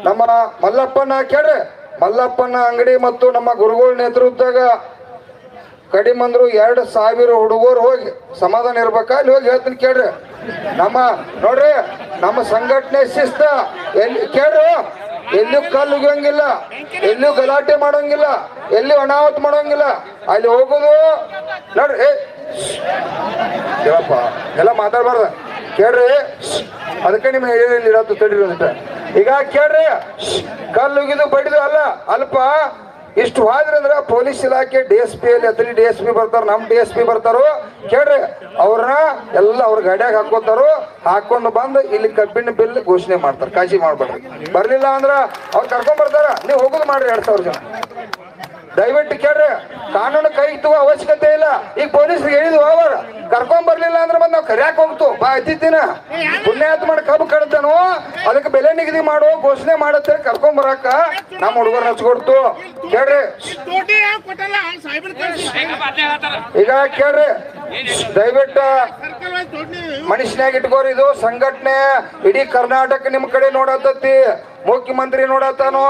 ನಮ್ಮ ಮಲ್ಲಪ್ಪನ ಕೇಳ್ರಿ, ಮಲ್ಲಪ್ಪನ ಅಂಗಡಿ ಮತ್ತು ನಮ್ಮ ಗುರುಗಳ ನೇತೃತ್ವದಾಗ ಕಡಿಮೆ ಅಂದ್ರು 2,000 ಹುಡುಗರು ಹೋಗಿ ಸಮಾಧಾನ ಇರ್ಬೇಕ. ಅಲ್ಲಿ ಹೋಗಿ ಹೇಳ್ತೀನಿ ಕೇಳ್ರಿ. ನಮ್ಮ ನೋಡ್ರಿ, ನಮ್ಮ ಸಂಘಟನೆ ಶಿಸ್ತ ಎಲ್ಲಿ ಕೇಳ್ರಿ, ಎಲ್ಲೂ ಕಲ್ಲು ಉಗಿಯಂಗಿಲ್ಲ, ಎಲ್ಲೂ ಗಲಾಟೆ ಮಾಡೋಂಗಿಲ್ಲ, ಎಲ್ಲಿ ಅನಾಹುತ ಮಾಡೋಂಗಿಲ್ಲ. ಅಲ್ಲಿ ಹೋಗೋದು ನೋಡ್ರಿ, ಕೇಳಪ್ಪ ಎಲ್ಲ ಮಾತಾಡ್ಬಾರ್ದ, ಕೇಳ್ರಿ. ಅದಕ್ಕೆ ನಿಮ್ಮ ಏರಿಯಲ್ಲಿ ಇರತ್ತು ತಡಿರೋದಿಟ್ಟ. ಈಗ ಕೇಳ್ರಿ, ಕಲ್ಲು ಉಗಿದು ಬಡಿದು ಅಲ್ಲ ಅಲ್ಪ ಇಷ್ಟು ಹೋದ್ರಂದ್ರ ಪೊಲೀಸ್ ಇಲಾಖೆ DSP ಅಲ್ಲಿ ಅತನಿ DSP ಬರ್ತಾರ, ನಮ್ DSP ಬರ್ತಾರೋ ಕೇಳ್ರಿ. ಅವ್ರನ್ನ ಎಲ್ಲ ಅವ್ರ ಗಾಡಿಯಾಗ ಹಾಕೋತಾರೋ, ಹಾಕೊಂಡು ಬಂದು ಇಲ್ಲಿ ಕಬ್ಬಿನ ಬಿಲ್ ಘೋಷಣೆ ಮಾಡ್ತಾರ. ಕಾಳಜಿ ಮಾಡ್ಬೇಡ್ರಿ. ಬರ್ಲಿಲ್ಲ ಅಂದ್ರ ಅವ್ರು ಕರ್ಕೊಂಡ್ ಬರ್ತಾರ. ನೀವು ಹೋಗುದು ಮಾಡ್ರಿ 2,000 ಜನ. ದಯವಿಟ್ಟು ಕೇಳ್ರಿ, ಕಾನೂನು ಕೈ ತಗೋ ಅವಶ್ಯಕತೆ ಇಲ್ಲ. ಈಗ ಪೊಲೀಸ್ರಿಗೆ ಹೇಳಿದ್ವು, ಅವ್ರ ಕರ್ಕೊಂಡ್ ಬರ್ಲಿಲ್ಲ ಅಂದ್ರೆ ಮತ್ತೆ ನಾವು ಕರ್ಯಾಕ್ ಹೋಗ್ತು ಬಾ ಅತಿಥಿನ ಪುಣ್ಯಾತ್ಮ ಕಬ್ಬು ಕಡ್ತಾನು, ಅದಕ್ಕೆ ಬೆಲೆ ನಿಗದಿ ಮಾಡೋ ಘೋಷಣೆ ಮಾಡತ್ತೆ ಕರ್ಕೊಂಡ್ ಬರಾಕ ನಮ್ಮ ಹುಡುಗರು ಹಚ್ಕೊಡ್ತು. ಕೇಳ್ರಿ, ಈಗ ಕೇಳ್ರಿ, ದಯವಿಟ್ಟು ಮನುಷ್ಯನಾಗ ಇಟ್ಕೋರಿ. ಇದು ಸಂಘಟನೆ ಇಡೀ ಕರ್ನಾಟಕ ನಿಮ್ ಕಡೆ ನೋಡತ್ತತಿ, ಮುಖ್ಯಮಂತ್ರಿ ನೋಡತ್ತಾನು.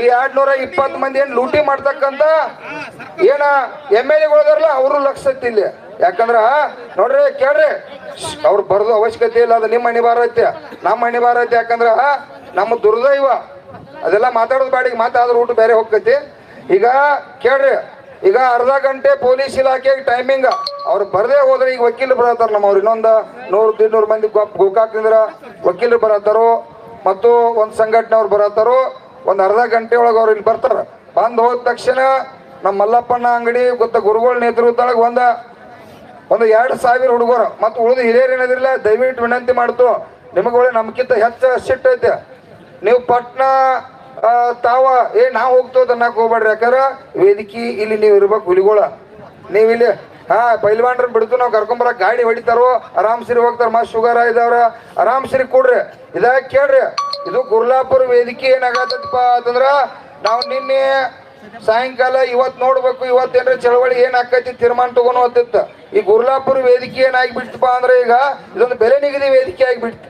ಈ 220 ಮಂದಿ ಏನ್ ಲೂಟಿ ಮಾಡ್ತಕ್ಕಂತ ಏನ MLA ಅವರು ಲಕ್ಷ ಇಲ್ಲಿ. ಯಾಕಂದ್ರ ನೋಡ್ರಿ ಕೇಳ್ರಿ, ಅವ್ರು ಬರೋದು ಅವಶ್ಯಕತೆ ಇಲ್ಲ. ಅದು ನಿಮ್ಮ ಅಣಿವಾರ ಐತಿ, ನಮ್ಮ ಅಣಿವಾರ ಐತಿ. ಯಾಕಂದ್ರ ನಮ್ಮ ದುರ್ದೈವ ಅದೆಲ್ಲ ಮಾತಾಡೋದು ಬಾಡಿಗೆ ಮಾತಾದ್ರ ಊಟ ಬೇರೆ ಹೋಗ್ತೈತಿ. ಈಗ ಕೇಳ್ರಿ, ಈಗ ಅರ್ಧ ಗಂಟೆ ಪೊಲೀಸ್ ಇಲಾಖೆಗೆ ಟೈಮಿಂಗ್. ಅವ್ರು ಬರ್ದೇ ಹೋದ್ರೆ ಈಗ ವಕೀಲರು ಬರತ್ತಾರ. ನಮ್ಮ ಅವ್ರು ಇನ್ನೊಂದು 100-200 ಮಂದಿ ಗೋಕಾಕ್ತಿಂದ್ರ ವಕೀಲರು ಬರತ್ತಾರೋ, ಮತ್ತು ಒಂದು ಸಂಘಟನೆ ಅವ್ರು ಬರತ್ತಾರೋ. ಒಂದು ಅರ್ಧ ಗಂಟೆ ಒಳಗೆ ಅವ್ರು ಇಲ್ಲಿ ಬರ್ತಾರ. ಬಂದು ಹೋದ ತಕ್ಷಣ ನಮ್ಮ ಮಲ್ಲಪ್ಪನ ಅಂಗಡಿ ಗೊತ್ತ ಗುರುಗಳ ನೇತೃತ್ವದೊಳಗೆ ಒಂದು 2,000 ಹುಡುಗರು ಮತ್ತು ಉಳಿದು ಹಿರಿಯರು ಏನಾದ್ರಿಲ್ಲ, ದಯವಿಟ್ಟು ವಿನಂತಿ ಮಾಡ್ತು, ನಿಮಗಳ ನಮ್ಗಿಂತ ಹೆಚ್ಚು ಸಿಟ್ಟು ಐತೆ. ನೀವು ಪಟ್ನ ತಾವ ನಾವು ಹೋಗ್ತೋದ್ ಅನ್ನಕ್ ಹೋಗ್ಬೇಡ್ರಿ. ಯಾಕಂದ್ರ ವೇದಿಕೆ ಇಲ್ಲಿ ನೀವು ಇರ್ಬೇಕು. ಹುಲಿಗೋಳ ನೀವಿಲ್ಲಿ ಪೈಲ್ವಾನ್ರ ಬಿಡ್ತು, ನಾವು ಕರ್ಕೊಂಬರಕ್ ಗಾಡಿ ಹೊಡಿತಾರೋ, ಆರಾಮ್ ಸಿರಿ ಹೋಗ್ತಾರ. ಮಸ್ತ್ ಶುಗರ್ ಇದಾವ್ರ, ಆರಾಮ್ ಸಿರಿ ಕೊಡ್ರಿ. ಇದಾಗ ಕೇಳ್ರಿ, ಇದು ಗುರ್ಲಾಪುರ ವೇದಿಕೆ ಏನಾಗತ್ತಪ್ಪ ಅಂತಂದ್ರ ನಾವು ನಿನ್ನೆ ಸಾಯಂಕಾಲ ಇವತ್ತು ನೋಡ್ಬೇಕು, ಇವತ್ತೇನ್ರ ಚಳವಳಿ ಏನ್ ಆಕೈತಿ ತೀರ್ಮಾನ ತಗೊಂಡು ಹೋಗ್ತಿತ್ತ. ಈ ಗುರ್ಲಾಪುರ ವೇದಿಕೆ ಏನಾಗಿಬಿಡ್ತಪ್ಪ ಅಂದ್ರೆ ಈಗ ಇದೊಂದು ಬೆಲೆ ನಿಗದಿ ವೇದಿಕೆ ಆಗಿಬಿಡ್ತು.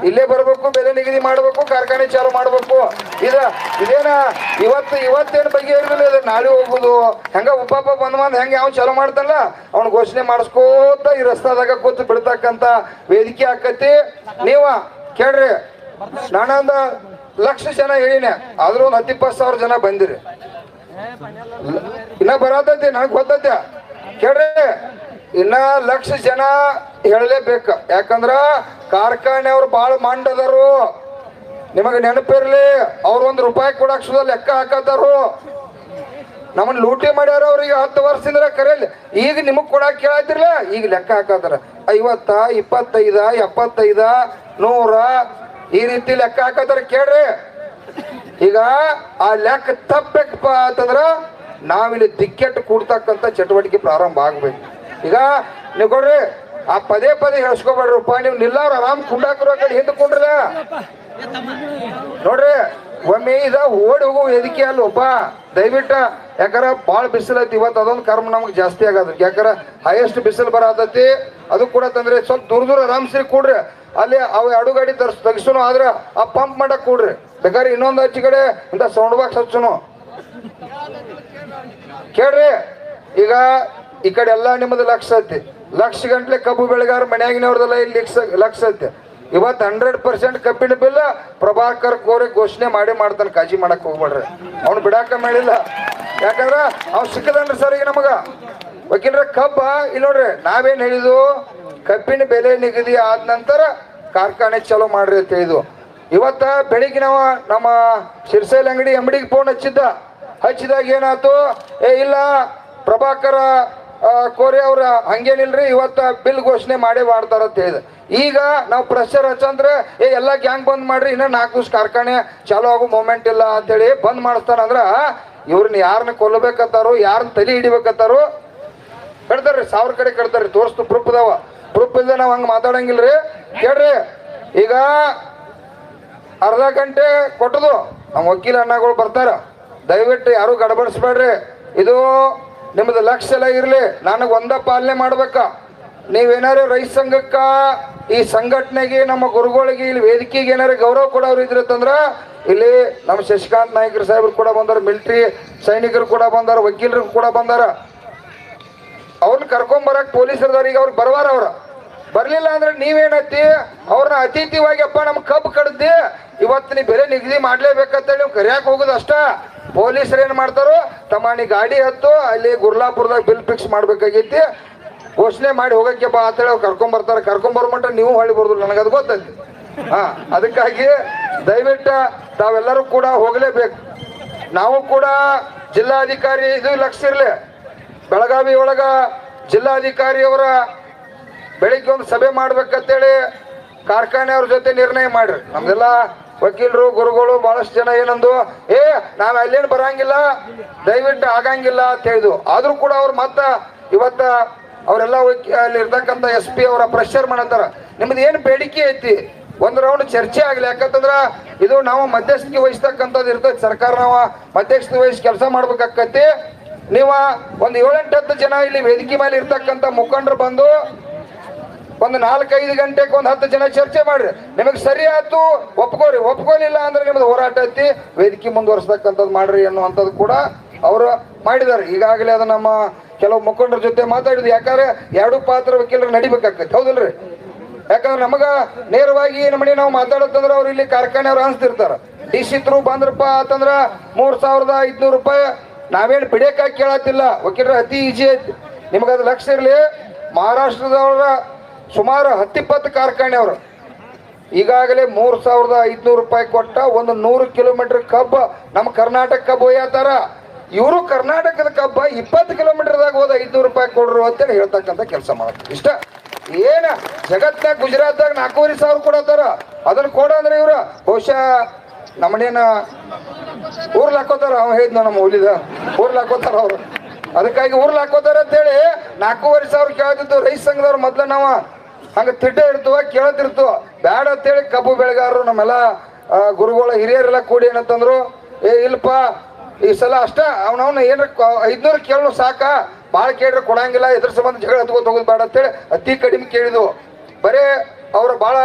ಇಲ್ಲೇ ಬರ್ಬೇಕು, ಬೆಲೆ ನಿಗದಿ ಮಾಡ್ಬೇಕು, ಕಾರ್ಖಾನೆ ಚಾಲು ಮಾಡ್ಬೇಕು. ಇದೇನ ಇವತ್ತೇನು ಬಗೆಹರಿದಿಲ್ಲ, ಇದು ನಾಳೆ ಹೋಗುದು. ಹೆಂಗ ಉಪಾಪ ಬಂದ್ ಹೆಂಗ ಯಾವ ಚಾಲು ಮಾಡ್ತಾನಲ್ಲ ಅವ್ನ ಘೋಷಣೆ ಮಾಡಿಸ್ಕೋತ ಈ ರಸ್ತಾದಾಗ ಕೂತು ಬಿಡ್ತಕ್ಕಂತ ವೇದಿಕೆ ಆಕತಿ. ನೀವ ಕೇಳ್ರಿ, ನಾನೊಂದು ಲಕ್ಷ ಜನ ಹೇಳಿನೆ, ಆದ್ರೂ ಒಂದು 10-20 ಸಾವಿರ ಜನ ಬಂದಿರಿ. ಇನ್ನ ಬರತೈತಿ, ನನಗೆ ಗೊತ್ತೈತೆ. ಕೇಳ್ರಿ, ಇನ್ನ ಲಕ್ಷ ಜನ ಹೇಳಲೇಬೇಕು. ಯಾಕಂದ್ರ ಕಾರ್ಖಾನೆಯವ್ರು ಬಾಳ ಮಂಡದರು. ನಿಮಗೆ ನೆನಪಿರ್ಲಿ, ಅವ್ರು ₹1 ಕೊಡಕ್ ಸುದ ಲೆಕ್ಕ ಹಾಕತ್ತಾರು. ನಮ್ಮನ್ನ ಲೂಟಿ ಮಾಡ್ಯಾರ ಅವ್ರಿಗೆ 10 ವರ್ಷದಿಂದ ಕರೆಯಲಿ. ಈಗ ನಿಮಗ್ ಕೊಡಾಕ್ ಕೇಳತ್ತಿರ್ಲ, ಈಗ ಲೆಕ್ಕ ಹಾಕತ್ತಾರ 50, 25, 75, 100 ಈ ರೀತಿ ಲೆಕ್ಕ ಹಾಕತ್ತಾರ. ಕೇಳ್ರಿ, ಈಗ ಆ ಲೆಕ್ಕ ತಪ್ಪಬೇಕಪ್ಪ ಅಂತಂದ್ರ ನಾವಿಲ್ಲಿ ದಿಕ್ಕೆಟ್ಟು ಕೂಡ್ತಕ್ಕಂಥ ಚಟುವಟಿಕೆ ಪ್ರಾರಂಭ ಆಗ್ಬೇಕು. ಈಗ ನೀವು ಕೊಡ್ರಿ, ಆ ಪದೇ ಹೇಳ್ಸ್ಕೊಬೇಡ್ರಪ್ಪ. ನೀವು ನಿಲ್ಲಾರ ಆರಾಮ್ ಕುಂಡಾಕರು ಕಡೆ ಹಿಂದೆ ಕುಂಡ್ರಲ್ಲ ನೋಡ್ರಿ. ಒಮ್ಮೆ ಇದ ಓಡಿ ಹೋಗೋ ವೇದಿಕೆ ಅಲ್ಲೊಬ್ಬ ದಯವಿಟ್ಟ. ಯಾಕಂದ್ರ ಭಾಳ ಬಿಸಿಲೈತಿ ಇವತ್ತು, ಅದೊಂದು ಕರ್ಮ ನಮ್ಗೆ ಜಾಸ್ತಿ ಆಗದ. ಯಾಕಂದ್ರ ಹೈಯೆಸ್ಟ್ ಬಿಸಿಲು ಬರತೈತಿ. ಅದು ಕೂಡ ತಂದ್ರೆ ಸ್ವಲ್ಪ ದೂರ ಆರಾಮ್ಸ್ರಿ ಕೂಡ್ರಿ. ಅಲ್ಲಿ ಅವ ಎರಡು ಗಾಡಿ ತೆಗಿಸೋನು ಆದ್ರ ಆ ಪಂಪ್ ಮಾಡಕ್ ಕೂಡ್ರಿ. ಬೇಕಾದ್ರೆ ಇನ್ನೊಂದು ಹಚ್ಚಿ ಕಡೆ ಇಂಥ ಸೌಂಡ್ ಬಾಕ್ಸ್ ಹಚ್ಚೋನು. ಕೇಳ್ರಿ, ಈಗ ಈ ಕಡೆ ಎಲ್ಲ ನಿಮ್ಮದು ಲಕ್ಷ ಐತಿ. ಲಕ್ಷ ಗಂಟ್ಲೆ ಕಬ್ಬು ಬೆಳೆಗಾರ ಮನ್ಯಾಗಿನವ್ರದೆಲ್ಲ ಇಲ್ಲಿ ಲಕ್ಷ ಐತಿ. ಇವತ್ತು 100% ಕಬ್ಬಿನ ಬಿಲ್ ಪ್ರಭಾಕರ್ ಕೋರೆ ಘೋಷಣೆ ಮಾಡ್ತಾನೆ. ಕಾಜಿ ಮಾಡಕ್ ಹೋಗ್ಬೇಡ್ರಿ, ಅವ್ನು ಬಿಡಾಕ ಮಾಡಿಲ್ಲ. ಯಾಕಂದ್ರ ಅವ್ನು ಸಿಕ್ಕದನ್ರಿ ಸರ್. ಈಗ ನಮಗ ವಕೀಲರ ಕಬ್ಬ ಇಲ್ಲಿ ನೋಡ್ರಿ, ನಾವೇನ್ ಹೇಳಿದ್ವು, ಕಬ್ಬಿನ ಬೆಲೆ ನಿಗದಿ ಆದ ನಂತರ ಕಾರ್ಖಾನೆ ಚಲೋ ಮಾಡ್ರಿ ಅಂತ ಹೇಳಿದ್ವು. ಇವತ್ತ ಬೆಳಿಗ್ಗೆ ನಾವು ನಮ್ಮ ಶಿರ್ಸೈಲ್ ಅಂಗಡಿ MDಗೆ ಫೋನ್ ಹಚ್ಚಿದಾಗ ಏನಾಯ್ತು, ಇಲ್ಲ ಪ್ರಭಾಕರ ಕೋರೆ ಅವ್ರ ಹಂಗೇನಿಲ್ರಿ, ಇವತ್ತ ಬಿಲ್ ಘೋಷಣೆ ಮಾಡ್ತಾರ ಅಂತ ಹೇಳಿದ. ಈಗ ನಾವು ಪ್ರೆಷರ್ ಹಚ್ಚಂದ್ರೆ ಎಲ್ಲ ಗ್ಯಾಂಗ್ ಬಂದ್ ಮಾಡ್ರಿ, ಇನ್ನ 4 ದಿವಸ ಕಾರ್ಖಾನೆ ಚಾಲು ಆಗೋ ಮೂಮೆಂಟ್ ಇಲ್ಲ ಅಂತೇಳಿ ಬಂದ್ ಮಾಡಿಸ್ತಾರಂದ್ರ ಇವ್ರನ್ನ ಯಾರನ್ನ ಕೊಲ್ಲಬೇಕತ್ತಾರೋ, ಯಾರನ್ನ ತಲೆ ಹಿಡಿಬೇಕತ್ತಾರೋ ಕಡ್ತಾರ್ರಿ. 1000 ಕಡೆ ಕಡ್ತಾರ್ರಿ. ತೋರಿಸ್ತು ಪ್ರೂಫ್ ಅದಾವ. ಪ್ರೂಫ್ ಇಲ್ದ ನಾವ್ ಹಂಗ ಮಾತಾಡಂಗಿಲ್ರಿ. ಕೇಳ್ರಿ, ಈಗ ಅರ್ಧ ಗಂಟೆ ಕೊಟ್ಟದು ನಮ್ಮ ವಕೀಲ ಅಣ್ಣಗಳು ಬರ್ತಾರ. ದಯವಿಟ್ಟು ಯಾರು ಗಡಬಡಿಸ್ಬೇಡ್ರಿ. ಇದು ನಿಮ್ದು ಲಕ್ಷ ಎಲ್ಲ ಇರ್ಲಿ, ನನಗೆ ಒಂದ ಪಾಲನೆ ಮಾಡ್ಬೇಕ. ನೀವೇನಾರು ರೈತ ಸಂಘಕ್ಕ, ಈ ಸಂಘಟನೆಗೆ, ನಮ್ಮ ಗುರುಗಳಿಗೆ, ಇಲ್ಲಿ ವೇದಿಕೆಗೆ ಏನಾರು ಗೌರವ ಕೊಡೋರು ಇದ್ರತ್ತಂದ್ರ ಇಲ್ಲಿ ನಮ್ಮ ಶಶಿಕಾಂತ್ ನಾಯ್ಕರ್ ಸಾಹೇಬ್ರು ಕೂಡ ಬಂದಾರ, ಮಿಲಿಟರಿ ಸೈನಿಕರು ಕೂಡ ಬಂದಾರ, ವಕೀಲರು ಕೂಡ ಬಂದಾರ. ಅವ್ರನ್ನ ಕರ್ಕೊಂಬರಕ್ ಪೊಲೀಸರದವ್ರಿಗೆ ಅವ್ರಿಗೆ ಬರವಾರ. ಅವ್ರ ಬರ್ಲಿಲ್ಲ ಅಂದ್ರೆ ನೀವೇನತ್ತಿ ಅವ್ರನ್ನ ಅತಿಥಿವಾಗಿ ಅಪ್ಪ ನಮ್ ಕಬ್ಬು ಕಡ್ದಿ ಇವತ್ತು ನೀ ಬೆಲೆ ನಿಗದಿ ಮಾಡ್ಲೇಬೇಕಂತೇಳಿ ನೀವು ಕರಿಯಾಕ್ ಹೋಗುದು ಅಷ್ಟ. ಪೊಲೀಸರು ಏನ್ ಮಾಡ್ತಾರೋ, ತಮ್ಮ ನೀ ಗಾಡಿ ಹತ್ತು ಅಲ್ಲಿ ಗುರ್ಲಾಪುರದಾಗ ಬಿಲ್ ಫಿಕ್ಸ್ ಮಾಡ್ಬೇಕಾಗೈತಿ, ಘೋಷಣೆ ಮಾಡಿ ಹೋಗಕ್ಕೆ ಬಾ ಅಂತೇಳಿ ಅವ್ರು ಕರ್ಕೊಂಬರ್ ಮಟ್ಟ ನೀವು ಹೊಳಿ ಬರ್ದು ನನಗದು ಗೊತ್ತೈತಿ. ಅದಕ್ಕಾಗಿ ದಯವಿಟ್ಟು ತಾವೆಲ್ಲರೂ ಕೂಡ ಹೋಗಲೇಬೇಕು. ನಾವು ಕೂಡ ಜಿಲ್ಲಾಧಿಕಾರಿ ಇದು ಲಕ್ಷ ಇರ್ಲಿ, ಬೆಳಗಾವಿ ಒಳಗ ಜಿಲ್ಲಾಧಿಕಾರಿಯವರ ಬೆಳಿಗ್ಗೆ ಒಂದು ಸಭೆ ಮಾಡ್ಬೇಕಂತೇಳಿ ಕಾರ್ಖಾನೆಯವ್ರ ಜೊತೆ ನಿರ್ಣಯ ಮಾಡ್ರಿ. ನಮ್ದೆಲ್ಲ ವಕೀಲರು ಗುರುಗಳು ಬಹಳಷ್ಟು ಜನ ಏನಂದು, ನಾವ್ ಅಲ್ಲೇನು ಬರಂಗಿಲ್ಲ, ದಯವಿಟ್ಟು ಆಗಂಗಿಲ್ಲ ಅಂತ ಹೇಳಿದ್ವು. ಆದ್ರೂ ಕೂಡ ಅವ್ರು ಇವತ್ತ ಅವರೆಲ್ಲ ಅಲ್ಲಿ ಇರ್ತಕ್ಕಂಥ SP ಅವರ ಪ್ರೆಷರ್ ಮಾಡತ್ತಾರ. ನಿಮ್ದು ಏನು ಬೇಡಿಕೆ ಐತಿ, ಒಂದು ರೌಂಡ್ ಚರ್ಚೆ ಆಗ್ಲಿ. ಯಾಕಂತಂದ್ರ ಇದು ನಾವು ಮಧ್ಯಸ್ಥಿಕೆ ವಹಿಸ್ತಕ್ಕಂಥದ್ದು ಇರ್ತೈತಿ. ಸರ್ಕಾರ ನಾವು ಮಧ್ಯಸ್ಥಿಕೆ ವಹಿಸಿ ಕೆಲಸ ಮಾಡ್ಬೇಕಾಕತಿ. ನೀವು ಒಂದು 7-8 ಜನ ಇಲ್ಲಿ ವೇದಿಕೆ ಮೇಲೆ ಇರ್ತಕ್ಕಂಥ ಮುಖಂಡರು ಬಂದು ಒಂದು 4-5 ಗಂಟೆಗೆ ಒಂದು 10 ಜನ ಚರ್ಚೆ ಮಾಡ್ರಿ. ನಿಮಗೆ ಸರಿ ಆಯ್ತು ಒಪ್ಕೋರಿ, ಒಪ್ಕೊಲಿಲ್ಲ ಅಂದ್ರೆ ನಿಮ್ದು ಹೋರಾಟ ಐತಿ, ವೇದಿಕೆ ಮುಂದುವರ್ಸ್ತಕ್ಕಂಥದ್ದು ಮಾಡ್ರಿ ಅನ್ನುವಂಥದ್ದು ಕೂಡ ಅವರು ಮಾಡಿದ್ದಾರೆ. ಈಗಾಗಲೇ ಅದು ನಮ್ಮ ಕೆಲವು ಮುಖಂಡರ ಜೊತೆ ಮಾತಾಡಿದ್ವಿ. ಯಾಕಂದ್ರೆ 2 ಪಾತ್ರ ವಕೀಲರು ನಡಿಬೇಕಾಗತ್ತೆ, ಹೌದಿಲ್ರಿ? ಯಾಕಂದ್ರೆ ನಮಗ ನೇರವಾಗಿ ನಮ್ಮನೆ ನಾವು ಮಾತಾಡತ್ತಂದ್ರೆ ಅವ್ರು ಇಲ್ಲಿ ಕಾರ್ಖಾನೆಯವ್ರು ಅನ್ಸ್ತಿರ್ತಾರ. DC ಥ್ರೂ ಬಂದ್ರಪ್ಪ ಅಂತಂದ್ರ 3500 ರೂಪಾಯಿ ನಾವೇನು ಬಿಡೇಕಾಗಿ ಕೇಳತ್ತಿಲ್ಲ. ವಕೀಲರು ಅತಿ ಈಜಿ ಐತಿ. ನಿಮಗದು ಲಕ್ಷ ಇರಲಿ, ಮಹಾರಾಷ್ಟ್ರದವ್ರ ಸುಮಾರು 10-20 ಕಾರ್ಖಾನೆಯವರು ಈಗಾಗಲೇ 3500 ರೂಪಾಯಿ ಕೊಟ್ಟ ಒಂದು 100 ಕಿಲೋಮೀಟರ್ ಕಬ್ಬ ನಮ್ಮ ಕರ್ನಾಟಕ ಕಬ್ಬು ಒಯ್ಯತಾರ. ಇವರು ಕರ್ನಾಟಕದ ಕಬ್ಬ 20 ಕಿಲೋಮೀಟರ್ದಾಗ ಹೋದ 500 ರೂಪಾಯಿ ಕೊಡ್ರು ಅಂತೇಳಿ ಹೇಳ್ತಕ್ಕಂಥ ಕೆಲಸ ಮಾಡ್ತಾರೆ. ಇಷ್ಟ ಏನ ಜಗತ್ನಾಗ ಗುಜರಾತ್ದಾಗ 4500 ಕೊಡತ್ತಾರ. ಅದನ್ನ ಕೊಡ ಅಂದ್ರೆ ಇವ್ರ ಬಹುಶಃ ನಮ್ಮನೇನ ಊರ್ಲ್ ಹಾಕೋತಾರ. ಅವ ಹೇಳಿದ್ ನಮ್ಮ ಹುಲಿದ ಊರ್ಲ್ ಹಾಕೋತಾರ ಅವ್ರು. ಅದಕ್ಕಾಗಿ ಊರ್ಲ್ ಹಾಕೋತಾರ ಅಂತೇಳಿ 4500 ಕೇಳ್ತಿತ್ತು. ರೈತ ಸಂಘದವ್ರು ಮೊದ್ಲ ನಾವ ಹಂಗ ತಿಡ್ಡ ಇರ್ತವ ಕೇಳತಿರ್ತವ. ಬ್ಯಾಡ ಅಂತೇಳಿ ಕಬ್ಬು ಬೆಳೆಗಾರರು ನಮ್ಮೆಲ್ಲ ಗುರುಗಳ ಹಿರಿಯರೆಲ್ಲ ಕೂಡಿ ಏನಂತಂದ್ರು, ಇಲ್ಪ ಈ ಸಲ ಅಷ್ಟ ಅವನವನ್ನ ಏನ್ರ 500 ಕೇಳೋ ಸಾಕ, ಭಾಳ ಕೇಳ್ರೆ ಕೊಡಂಗಿಲ್ಲ, ಇದ್ರ ಸಂಬಂಧ ಜಗಳ ಹತ್ಕೋತ ಹೋಗೋದು ಬೇಡ ಅಂತೇಳಿ ಅತಿ ಕಡಿಮೆ ಕೇಳಿದ್ವು. ಬರೇ ಅವ್ರು ಭಾಳ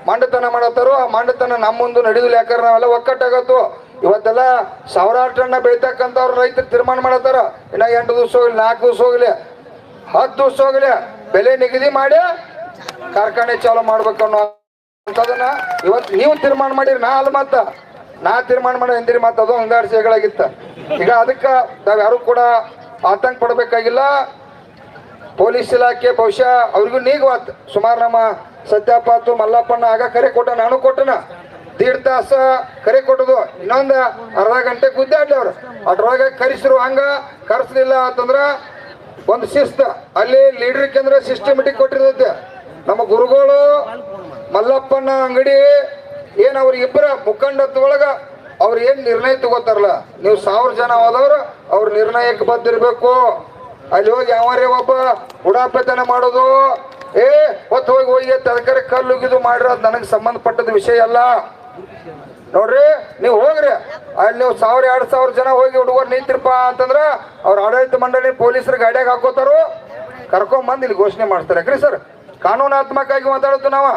ಮಾಂಡತನ ಮಾಡತ್ತಾರು. ಆ ಮಾಂಡತನ ನಮ್ಮ ಮುಂದೆ ನಡೆದಿಲ್ಲ, ಯಾಕಂದ್ರೆ ನಾವೆಲ್ಲ ಒಕ್ಕಟ್ಟಾಗತ್ತು. ಇವತ್ತೆಲ್ಲ ಸಾವಿರಾರು ಟನ್ನ ಬೆಳಿತಕ್ಕಂಥವ್ರು ರೈತರು ತೀರ್ಮಾನ ಮಾಡತ್ತಾರ. ಇನ್ನ 8 ದಿವಸ ಹೋಗ್ಲಿ, 4 ದಿವಸ ಹೋಗ್ಲಿ, 10 ದಿವಸ ಹೋಗ್ಲಿ, ಬೆಲೆ ನಿಗದಿ ಮಾಡಿ ಕಾರ್ಖಾನೆ ಚಾಲು ಮಾಡ್ಬೇಕು ಅನ್ನೋ ಅಂತದನ್ನ ಇವತ್ತು ನೀವು ತೀರ್ಮಾನ ಮಾಡಿರಿ. ನಾ ಅಲ್ಲ ಮತ್ತ ನಾ ತೀರ್ಮಾನ ಮಾಡಿ ಎಂದಿರಿ ಮಾತು ಅದು ಅಂಗಾರಿಕೆಗಳಾಗಿತ್ತ. ಈಗ ಅದಕ್ಕೆ ನಾವ್ ಯಾರು ಕೂಡ ಆತಂಕ ಪಡಬೇಕಾಗಿಲ್ಲ. ಪೊಲೀಸ್ ಇಲಾಖೆ ಬಹುಶಃ ಅವ್ರಿಗೂ ನೀಗವಾತ್. ಸುಮಾರು ನಮ್ಮ ಸತ್ಯಪಾತು ಮಲ್ಲಪ್ಪಣ್ಣ ಆಗ ಕರೆ ಕೊಟ್ಟ, ನಾನು ಕೊಟ್ಟನ 1.5 ತಾಸು ಕರೆ ಕೊಟ್ಟದು. ಇನ್ನೊಂದು ಅರ್ಧ ಗಂಟೆ ಗುದ್ದಾಡ್ಲಿ ಅವ್ರು. ಅದ್ರೊಳಗೆ ಕರೆಸಿರು. ಹಂಗ ಕರೆಸ್ಲಿಲ್ಲ ಅಂತಂದ್ರ ಒಂದು ಶಿಸ್ತ ಅಲ್ಲಿ ಲೀಡರ್ ಕೇಂದ್ರ ಸಿಸ್ಟಮೆಟಿಕ್ ಕೊಟ್ಟಿರ್ತೈತೆ. ನಮ್ಮ ಗುರುಗಳು ಮಲ್ಲಪ್ಪಣ್ಣ ಅಂಗಡಿ ಏನ್ ಅವ್ರ ಇಬ್ಬರ ಮುಖಂಡತ್ವೊಳಗ ಅವ್ರು ಏನ್ ನಿರ್ಣಯ ತಗೋತಾರಲ್ಲ, ನೀವು 1000 ಜನ ಹೋದವ್ರು ಅವ್ರ ನಿರ್ಣಯಕ್ಕೆ ಬಂದಿರ್ಬೇಕು. ಅಲ್ಲಿ ಹೋಗಿ ಯಾವರೇ ಒಬ್ಬ ಉಡಾಪತನ ಮಾಡೋದು, ಹೊತ್ತು ಹೋಗಿ ತರಕಾರಿ ಕಲ್ಲುಗಿದು ಮಾಡಿರೋದು ನನಗೆ ಸಂಬಂಧಪಟ್ಟದ ವಿಷಯ ಅಲ್ಲ. ನೋಡ್ರಿ, ನೀವು ಹೋಗ್ರಿ ಅಲ್ಲಿ ನೀವು 1000-2000 ಜನ ಹೋಗಿ ಹುಡುಗರು ನಿಂತಿರಪ್ಪ ಅಂತಂದ್ರ ಅವ್ರ ಆಡಳಿತ ಮಂಡಳಿ ಪೊಲೀಸರು ಗಾಡಿಯಾಗ ಹಾಕೋತಾರು, ಕರ್ಕೊಂಬಂದು ಇಲ್ಲಿ ಘೋಷಣೆ ಮಾಡ್ತಾರೆ. ಯಾಕ್ರಿ ಸರ್, ಕಾನೂನಾತ್ಮಕವಾಗಿ ಮಾತಾಡೋದು ನಾವು.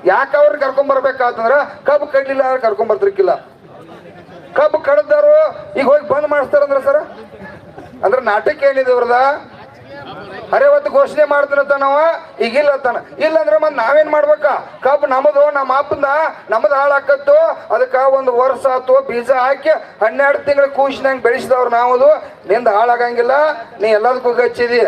ಯಾಕೆ ಅವ್ರನ್ನ ಕರ್ಕೊಂಬರ್ಬೇಕಾತಂದ್ರ ಕಬ್ಬು ಕಡ್ಲಿಲ್ಲ ಅಂದ್ರೆ ಕರ್ಕೊಂಬರ್ತಿರ್ಕಿಲ್ಲ. ಕಬ್ಬು ಕಡ್ದಾರು ಈಗ ಹೋಗಿ ಬಂದ್ ಮಾಡಿಸ್ತಾರಂದ್ರ ಸರ್, ಅಂದ್ರೆ ನಾಟಕ ಏನಿದೆ ಇವ್ರದ? ಅರೆ ಅವತ್ತು ಘೋಷಣೆ ಮಾಡ್ತಾನಂತ ನಾವ, ಈಗ ಇಲ್ಲ ಅಂತಾನ. ಇಲ್ಲ ಅಂದ್ರೆ ಮತ್ತೆ ನಾವೇನ್ ಮಾಡ್ಬೇಕಾ? ಕಬ್ಬು ನಮ್ಮದು, ನಮ್ಮ ಅಪ್ಪಂದ ನಮ್ಮದು ಹಾಳಾಕತ್ತು. ಅದಕ್ಕೆ 1 ವರ್ಷ ಆತು ಬೀಜ ಹಾಕಿ 12 ತಿಂಗಳ ಕೂಸಿನಂಗೆ ಬೆಳೆಸಿದವ್ರು ನಾವದು. ನಿಂದ ಹಾಳಾಗಂಗಿಲ್ಲ, ನೀ ಎಲ್ಲದಕ್ಕೂ ಗಚ್ಚಿದಿ,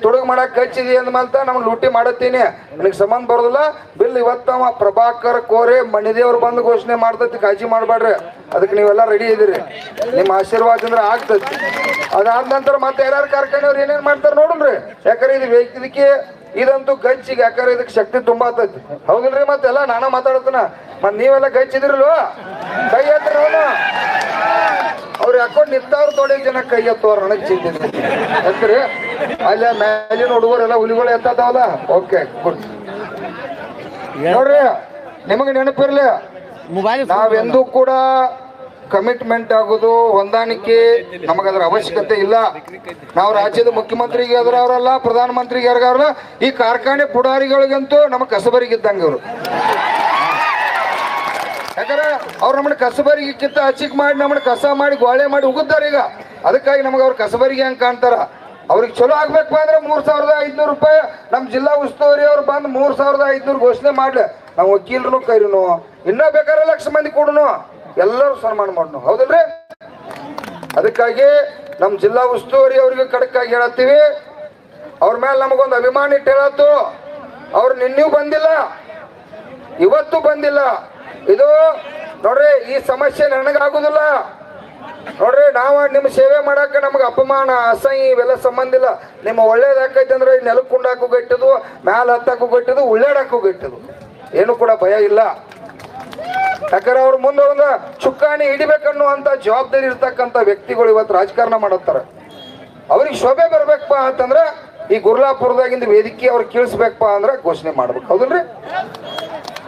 ತುಡುಗ್ ಮಾಡಕ್ ಗಚ್ಚಿದಿ ಅಂದ್ಮಂತ ನಮ್ಗೆ ಲೂಟಿ ಮಾಡತ್ತೀನಿ, ನನಗೆ ಸಂಬಂಧ ಬರೋದಿಲ್ಲ. ಬಿಲ್ ಇವತ್ತವ ಪ್ರಭಾಕರ್ ಕೋರೆ ಮಣಿದೇವ್ರು ಬಂದು ಘೋಷಣೆ ಮಾಡ್ತೈತಿ, ಕಾಳಜಿ ಮಾಡಬೇಡ್ರಿ. ಅದಕ್ಕೆ ನೀವೆಲ್ಲ ರೆಡಿ ಇದೀರಿ, ನಿಮ್ಮ ಆಶೀರ್ವಾದದಿಂದ ಆಗ್ತೈತಿ. ಅದಾದ ನಂತರ ಮತ್ತೆ ಯಾರ್ಯಾರು ಕಾರ್ಖಾನೆಯವ್ರು ಏನೇನ್ ಮಾಡ್ತಾರೆ ನೋಡ್ರಿ. ಯಾಕಂದ್ರೆ ಇದಕ್ಕೆ ಇದಂತೂ ಗಚ್ಚಿಗೆ, ಯಾಕಂದ್ರೆ ಇದಕ್ಕೆ ಶಕ್ತಿ ತುಂಬಾ ಆತೈತಿ. ಹೌದಿಲ್ರಿ? ಮತ್ತೆಲ್ಲ ನಾನ ಮಾತಾಡತನ, ಮತ್ ನೀವೆಲ್ಲ ಗಚ್ಚಿದ್ರಲ್ವ? ಕೈ ಎತ್ತರ ಅವನು ಅವ್ರು ಹಾಕೊಂಡು ನಿಂತವ್ರು ತೊಡೆ ಜನ ಕೈ ಎತ್ತವ್ರ. ನನಗೆ ಚಿಂತೆ ಯಾಕ್ರಿ ಅಲ್ಲಿ ಮೇಲಿನ ಹುಡುಗರೆಲ್ಲ ಹುಲಿಗಳು ಎತ್ತದವಲ್ಲ. Okay, good. ನೋಡ್ರಿ, ನಿಮಗೆ ನೆನಪಿರ್ಲಿ, ನಾವೆಂದೂ ಕೂಡ ಕಮಿಟ್ಮೆಂಟ್ ಆಗೋದು, ಹೊಂದಾಣಿಕೆ ನಮಗದ್ರ ಅವಶ್ಯಕತೆ ಇಲ್ಲ. ನಾವು ರಾಜ್ಯದ ಮುಖ್ಯಮಂತ್ರಿಗೆ ಅವರಲ್ಲ, ಪ್ರಧಾನ ಮಂತ್ರಿಗೆ ಯಾರಿಗಾರಲ್ಲ, ಈ ಕಾರ್ಖಾನೆ ಪುಡಾರಿಗಳಿಗಂತೂ ನಮ್ಮ ಕಸಬರಿಗಿದ್ದಂಗೆ ಅವರು. ಯಾಕಂದ್ರೆ ಅವ್ರು ನಮ್ಮನ್ನ ಕಸಬರಿಗೆ ಕಿತ್ತ ಹಚ್ಚಿಕ್ ಮಾಡಿ ನಮ್ಮನ್ನ ಕಸ ಮಾಡಿ ಗೋಳೆ ಮಾಡಿ ಉಗಿದ್ದಾರೆ ಈಗ. ಅದಕ್ಕಾಗಿ ನಮಗೆ ಅವ್ರ ಕಸಬರಿಗೆ ಹಂಗೆ ಕಾಣ್ತಾರ. ಅವ್ರಿಗೆ ಚಲೋ ಆಗ್ಬೇಕು ಅಂದ್ರೆ 3500 ರೂಪಾಯಿ ನಮ್ಮ ಜಿಲ್ಲಾ ಉಸ್ತುವಾರಿ ಅವ್ರು ಬಂದು 3500 ಘೋಷಣೆ ಮಾಡ್ಲಿ. ನಾವು ವಕೀಲರು ಕೈರಿನು ಇನ್ನೂ ಬೇಕಾದ್ರೆ 1,00,000 ಮಂದಿ ಕೊಡನು, ಎಲ್ಲರೂ ಸನ್ಮಾನ ಮಾಡೋಣ. ಹೌದಲ್ರಿ? ಅದಕ್ಕಾಗಿ ನಮ್ಮ ಜಿಲ್ಲಾ ಉಸ್ತುವಾರಿ ಅವ್ರಿಗೆ ಖಡಕ್ಕಾಗಿ ಹೇಳತ್ತೀವಿ, ಅವ್ರ ಮೇಲೆ ನಮಗೊಂದು ಅಭಿಮಾನ ಇಟ್ಟು ಹೇಳತ್ತು. ಅವ್ರು ನಿನ್ನೂ ಬಂದಿಲ್ಲ, ಇವತ್ತು ಬಂದಿಲ್ಲ. ಇದು ನೋಡ್ರಿ, ಈ ಸಮಸ್ಯೆ ನನಗಾಗುದಿಲ್ಲ. ನೋಡ್ರಿ, ನಾವು ನಿಮ್ಮ ಸೇವೆ ಮಾಡಕ್ಕೆ ನಮ್ಗೆ ಅಪಮಾನ ಅಸಹ್ಯ ಇವೆಲ್ಲ ಸಂಬಂಧ ಇಲ್ಲ. ನಿಮ್ಮ ಒಳ್ಳೇದಾಕೈತೆ ಅಂದ್ರೆ ನೆಲಕ್ಕೆ ಕುಂಡಾಕು ಗಟ್ಟಿದು, ಮ್ಯಾಲ ಹತ್ತಾಕು ಗಟ್ಟಿದು, ಉಳ್ಳಾಡಕ್ಕೂ ಗಟ್ಟಿದು, ಏನು ಕೂಡ ಭಯ ಇಲ್ಲ. ಯಾಕಂದ್ರೆ ಅವ್ರ ಮುಂದೆ ಒಂದು ಚುಕ್ಕಾಣಿ ಹಿಡಿಬೇಕನ್ನುವಂತ ಜವಾಬ್ದಾರಿ ಇರ್ತಕ್ಕಂಥ ವ್ಯಕ್ತಿಗಳು ಇವತ್ತು ರಾಜಕಾರಣ ಮಾಡತ್ತಾರೆ. ಅವ್ರಿಗೆ ಶೋಭೆ ಬರ್ಬೇಕಪ್ಪ ಅಂತಂದ್ರೆ ಈ ಗುರ್ಲಾಪುರದಾಗಿಂದ ವೇದಿಕೆ ಅವ್ರು ಕೀಳಿಸ್ಬೇಕಪ್ಪ ಅಂದ್ರೆ ಘೋಷಣೆ ಮಾಡ್ಬೇಕು. ಹೌದಲ್ರಿ?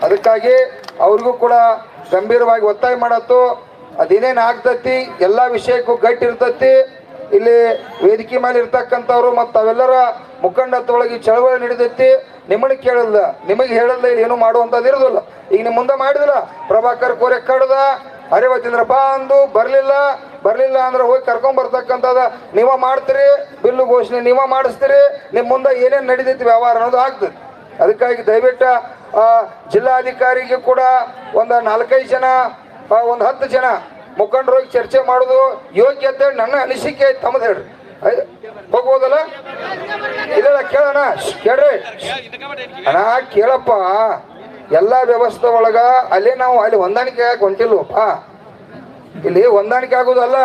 ಅದಕ್ಕಾಗಿ ಅವ್ರಿಗೂ ಕೂಡ ಗಂಭೀರವಾಗಿ ಒತ್ತಾಯ ಮಾಡತ್ತು. ಅದೇನೇನು ಆಗ್ತತಿ ಎಲ್ಲ ವಿಷಯಕ್ಕೂ ಗಟ್ಟಿ ಇರ್ತತಿ. ಇಲ್ಲಿ ವೇದಿಕೆ ಮೇಲೆ ಇರ್ತಕ್ಕಂಥವ್ರು ಮತ್ತು ಅವೆಲ್ಲರ ಮುಖಂಡತ್ವೊಳಗೆ ಚಳವಳಿ ನಡೆದೈತಿ. ನಿಮ್ಮನ್ನ ಕೇಳಲ್ಲ, ನಿಮಗೆ ಹೇಳಲ್ಲ, ಇಲ್ಲಿ ಏನು ಮಾಡುವಂಥದ್ದು ಇರೋದಿಲ್ಲ. ಈಗ ನಿಮ್ಮ ಮುಂದೆ ಮಾಡಿದಿಲ್ಲ, ಪ್ರಭಾಕರ್ ಕೋರೆ ಕಡ್ದ ಅರೆವತ್ತಿಂದ್ರ ಬಾ ಅಂದು ಬರ್ಲಿಲ್ಲ ಅಂದ್ರೆ ಹೋಗಿ ಕರ್ಕೊಂಡ್ ಬರ್ತಕ್ಕಂಥದ ನೀವ ಮಾಡ್ತೀರಿ, ಬಿಲ್ಲು ಘೋಷಣೆ ನೀವ ಮಾಡಿಸ್ತೀರಿ, ನಿಮ್ಮ ಮುಂದೆ ಏನೇನು ನಡೀತೈತಿ ವ್ಯವಹಾರ ಅನ್ನೋದು ಆಗ್ತದೆ. ಅದಕ್ಕಾಗಿ ದಯವಿಟ್ಟು ಜಿಲ್ಲಾಧಿಕಾರಿಗೆ ಕೂಡ ಒಂದು 4-5 ಜನ, ಒಂದು 10 ಜನ ಮುಖಂಡರು ಹೋಗಿ ಚರ್ಚೆ ಮಾಡೋದು ಯೋಗ್ಯತೆ ನನ್ನ ಅನಿಸಿಕೆ ಐತೆ. ತಮ್ಮದು ಹೇಳ್ರಿ, ಹೋಗ್ಬೋದಲ್ಲ? ಇಲ್ಲ ಕೇಳೋಣ, ಕೇಳ್ರಿ ಅಣ್ಣ, ಕೇಳಪ್ಪ. ಎಲ್ಲ ವ್ಯವಸ್ಥೆ ಒಳಗ ಅಲ್ಲಿ ನಾವು ಅಲ್ಲಿ ಹೊಂದಾಣಿಕೆ ಆಗಿ ಹೊಂಟಿಲ್ವಪ್ಪ. ಇಲ್ಲಿ ಹೊಂದಾಣಿಕೆ ಆಗೋದಲ್ಲ,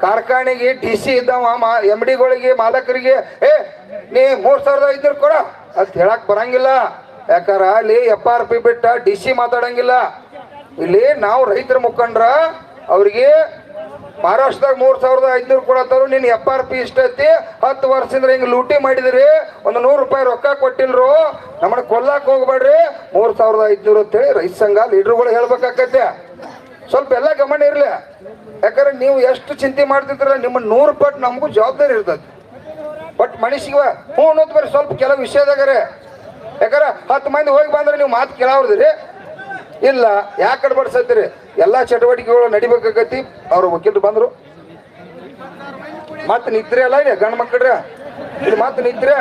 ಕಾರ್ಖಾನೆಗೆ TC ಇದ್ದಾವ MDಗಳಿಗೆ ಮಾಲಕರಿಗೆ ನೀ 3500 ಕೊಡ ಅಂತ ಹೇಳಕ್ ಬರಂಗಿಲ್ಲ. ಯಾಕಾರ ಅಲ್ಲಿ FRP ಬಿಟ್ಟ DC ಮಾತಾಡಂಗಿಲ್ಲ. ಇಲ್ಲಿ ನಾವು ರೈತರ ಮುಖಂಡ್ರ ಅವ್ರಿಗೆ ಮಹಾರಾಷ್ಟ್ರದಾಗ 3500 ಕೊಡತ್ತಾರು, ನೀನ್ FRP ಇಷ್ಟ ಐತಿ, 10 ವರ್ಷದಿಂದ ಹಿಂಗ್ ಲೂಟಿ ಮಾಡಿದ್ರಿ, ಒಂದು 100 ರೂಪಾಯಿ ರೊಕ್ಕ ಕೊಟ್ಟಿಲ್ರು, ನಮ್ಮನ್ನ ಕೊಲ್ಲಾಕ್ ಹೋಗ್ಬೇಡ್ರಿ, 3500 ಅಂತೇಳಿ ರೈತ ಸಂಘ ಲೀಡರ್ಗಳು ಹೇಳ್ಬೇಕಾಕತ್ತೆ. ಸ್ವಲ್ಪ ಎಲ್ಲ ಗಮನ ಇರಲಿ. ಯಾಕಂದ್ರೆ ನೀವು ಎಷ್ಟು ಚಿಂತೆ ಮಾಡ್ತಿದ್ರ ನಿಮ್ಮ 100 ಪಟ್ಟು ನಮಗೂ ಜವಾಬ್ದಾರಿ ಇರ್ತದೆ. ಬಟ್ ಮನುಷ್ಯಗ ಹ್ಞೂ ಅನ್ನೋದು ಬರೀ ಸ್ವಲ್ಪ ಕೆಲವು ವಿಷಯದಾಗರೆ. ಯಾಕಂದ್ರೆ 10 ಮಂದಿ ಹೋಗಿ ಬಂದ್ರೆ ನೀವು ಮಾತು ಕೇಳಾವ್ರದ್ರಿ ಇಲ್ಲ, ಯಾಕೆ ಕಡ್ಬಡ್ಸತ್ತೀರಿ? ಎಲ್ಲ ಚಟುವಟಿಕೆಗಳು ನಡಿಬೇಕಾಗತಿ. ಅವ್ರ ವಕೀಲರು ಬಂದರು, ಮತ್ತೆ ನಿದ್ರೆ ಅಲ್ಲ ಇದೆ ಗಂಡು ಮಕ್ಕಳ್ರೆ, ಇದು ಮತ್ತೆ ನಿದ್ರೆ